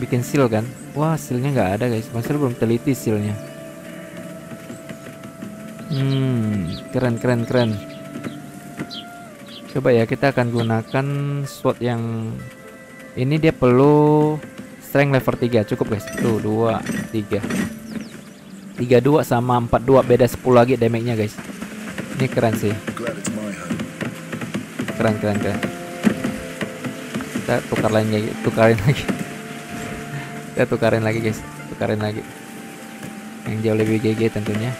bikin seal kan. Wah, sealnya nggak ada guys. Masih belum teliti sealnya. Keren. Coba ya, kita akan gunakan sword yang ini, dia perlu strength level 3 cukup guys. Tuh 2 3 32 sama 42 beda 10 lagi damage nya guys. Ini keren sih. Keren. Kita tukarin lagi. Kita tukarin lagi guys. Yang jauh lebih GG tentunya.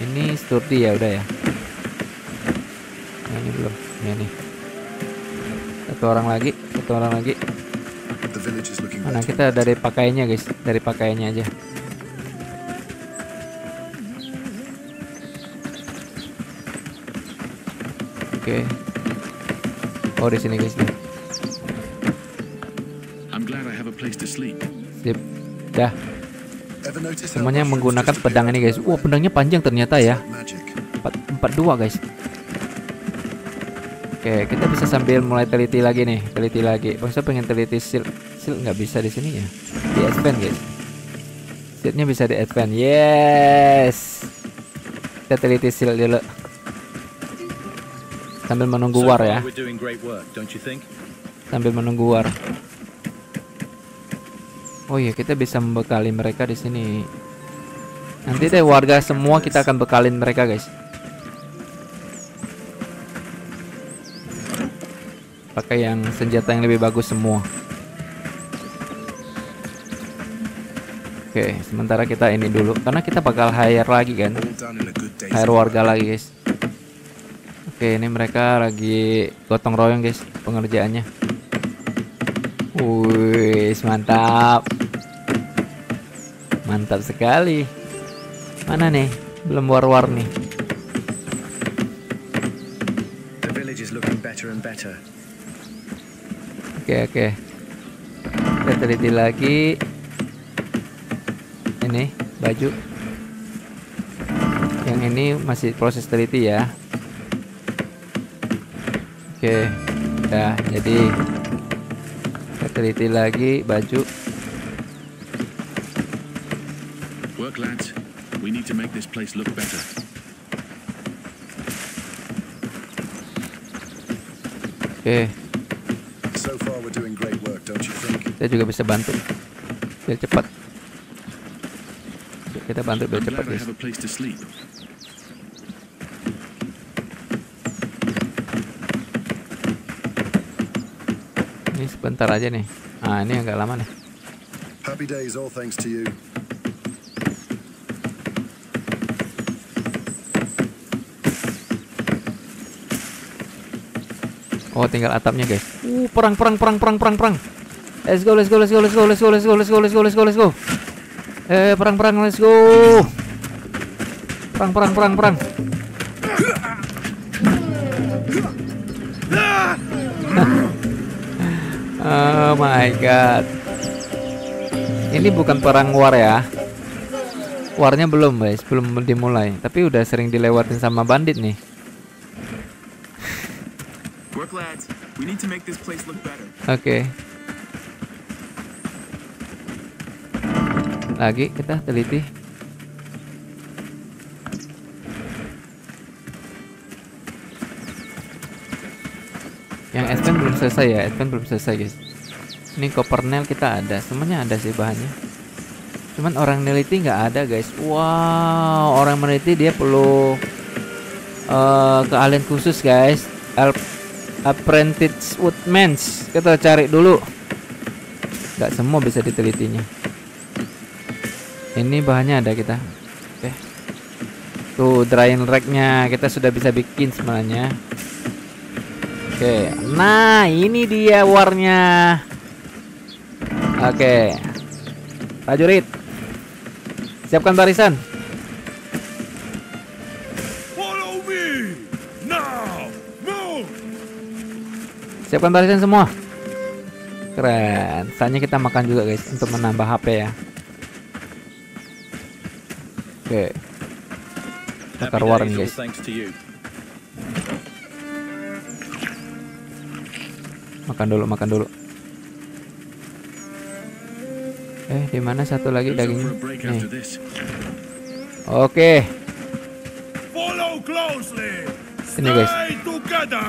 Ini sturdy ya udah ya. Ini belum. Ini. Satu orang lagi. Mana kita dari pakaiannya guys. Dari pakaiannya aja. Oke. Oh, di sini guys nih. I'm glad I have a place to sleep. Sip. Dah. Semuanya menggunakan pedang ini guys. Wah, pedangnya panjang ternyata ya. 42 guys. Oke, kita bisa sambil mulai teliti lagi nih. Bangsa pengen teliti shield nggak bisa di sini ya. Di advance guys. Shieldnya bisa di advance. Yes. Kita teliti shield dulu. Sambil menunggu war ya. Sambil menunggu war. Oh iya, kita bisa membekali mereka di sini. Nanti deh warga semua kita akan bekalin mereka guys. Pakai yang senjata yang lebih bagus semua. Oke, sementara kita ini dulu karena kita bakal hire lagi kan. Hire warga lagi guys. Oke, ini mereka lagi gotong royong guys pengerjaannya. Wih, mantap. Mantap sekali. Mana nih? Belum war-war nih. The village is looking better and better. Oke. Kita teliti lagi. Ini baju. Yang ini masih proses teliti ya. Oke. Udah jadi. Kita teliti lagi baju. Work, lads. We need to make this place look better. Oke, So far, we're doing great work, don't you think? saya juga bisa bantu biar cepat. Kita bantu biar I'm cepat glad I guys. have a place to sleep. Ini sebentar aja nih. Nah, ini agak lama nih. Happy days, all thanks to you. Oh, tinggal atapnya guys. Perang. Let's go. Perang, let's go. Perang. Oh my god. Ini bukan perang war ya. Warnya belum guys, belum dimulai. Tapi udah sering dilewatin sama bandit nih. Work, lads. We need to make this place look better. Oke. Lagi kita teliti. Yang advance belum selesai ya, advance belum selesai guys. Ini copper nail kita ada, semuanya ada sih bahannya. Cuman orang neliti nggak ada guys. Wow, orang meneliti dia perlu keahlian khusus guys. Apprentice woodman. Kita cari dulu. Nggak semua bisa ditelitinya. Ini bahannya ada kita. Oke. Tuh drying racknya kita sudah bisa bikin sebenarnya. Oke. Nah ini dia warnya. Oke. Prajurit, siapkan barisan. Follow me now. Move. Siapkan barisan semua. Keren. Saatnya kita makan juga guys untuk menambah HP ya. Oke. Bakar Happy warung days, all guys. thanks to you. Makan dulu. Di mana satu lagi Goes up dagingnya? for a break Nih. after this. Oke. Follow closely. Sini guys. Stay together.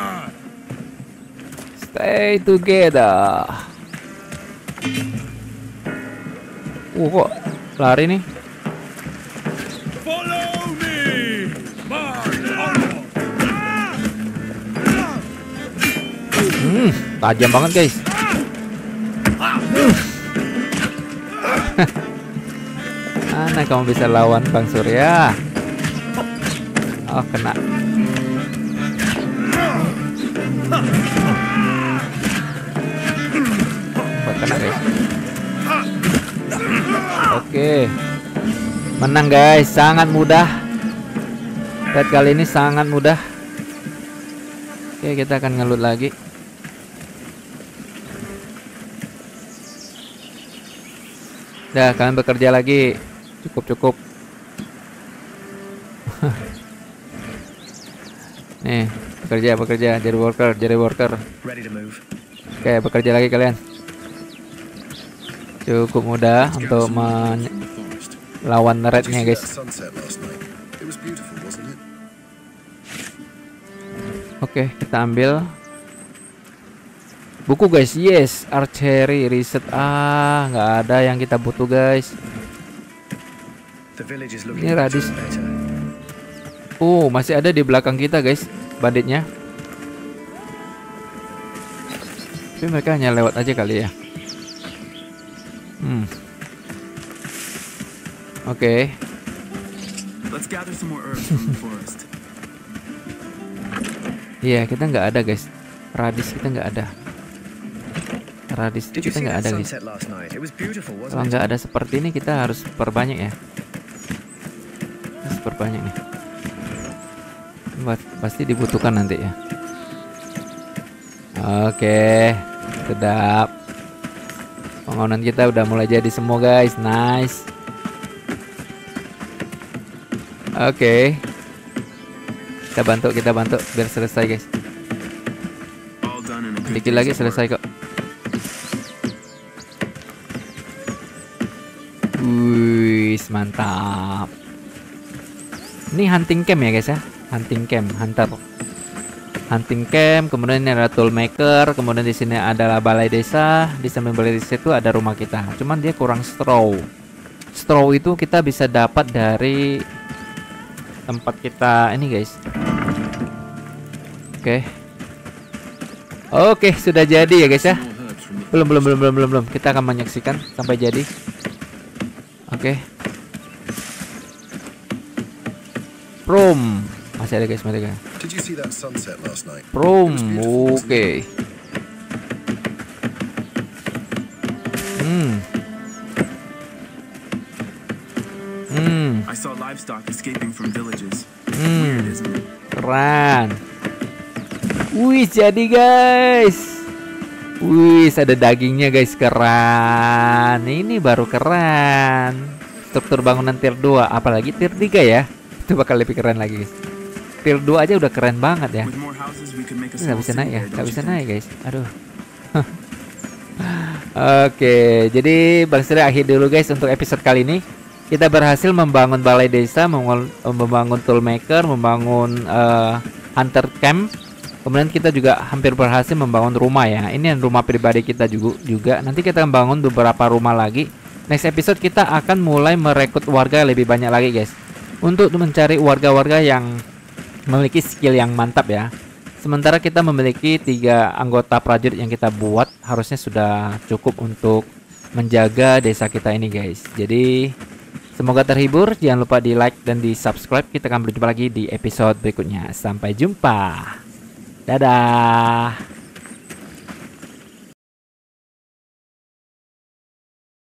Stay together. Kok lari nih? Follow me. March onward. Tajam banget guys. Mana kamu bisa lawan Bang Surya? Oh kena. Buat kena guys. Oke. Menang guys, sangat mudah. Lihat kali ini sangat mudah. Oke, kita akan ngelut lagi. Dah, kalian bekerja lagi. Cukup. Nih, bekerja, jadi worker. Ready to move. Oke, bekerja lagi kalian. Cukup mudah Let's untuk gather some wood from the forest. melawan Did rednya you see guys. that sunset last night? It was beautiful, wasn't it? Oke, kita ambil buku guys. Yes, archery reset. Nggak ada yang kita butuh guys. The village is Ini radis. better. Masih ada di belakang kita guys, banditnya. Tapi mereka hanya lewat aja kali ya. Oke. Let's gather some more herbs from the forest. Iya, kita nggak ada guys. Radis kita nggak ada. Radis itu Did you kita see nggak that ada guys. sunset last night? It was beautiful, Kalau wasn't it? nggak ada seperti ini kita harus perbanyak ya. Harus perbanyak nih. Pasti dibutuhkan nanti ya. Oke, sedap. Bangunan kita udah mulai jadi semua guys. Nice. Oke. Kita bantu biar selesai guys. All done in a good Dikit day's lagi work. selesai kok. Wih, mantap. Ini hunting camp ya guys ya. Hunting camp, hunter. hunting camp, kemudian ini ada toolmaker, kemudian di sini adalah balai desa. Di samping balai desa itu ada rumah kita. Cuman dia kurang straw. Straw itu kita bisa dapat dari tempat kita ini guys. Oke, sudah jadi ya guys ya. Belum. Kita akan menyaksikan sampai jadi. Prom. Masih ada guys, mereka. Did you see that sunset last night? Prom. It was beautiful, wasn't Oke. I saw livestock escaping from villages. Weird, isn't it? Keren. Wih, jadi guys. Wih, ada dagingnya guys, keren. Ini baru keren. Struktur bangunan tier 2, apalagi tier 3 ya. Itu bakal lebih keren lagi guys. Tier 2 aja udah keren banget ya. With more houses, we could make a Nggak small bisa city naik ya, there, nggak don't bisa you think? naik guys. Aduh. Oke, jadi Bang Sri akhir dulu guys untuk episode kali ini. Kita berhasil membangun balai desa, membangun toolmaker, membangun hunter camp. Kemudian kita juga hampir berhasil membangun rumah ya. Ini rumah pribadi kita juga. Nanti kita membangun beberapa rumah lagi. Next episode kita akan mulai merekrut warga lebih banyak lagi guys. Untuk mencari warga-warga yang memiliki skill yang mantap ya. Sementara kita memiliki 3 anggota prajurit yang kita buat, harusnya sudah cukup untuk menjaga desa kita ini guys. Jadi semoga terhibur, jangan lupa di like dan di subscribe. Kita akan berjumpa lagi di episode berikutnya. Sampai jumpa. Dadah.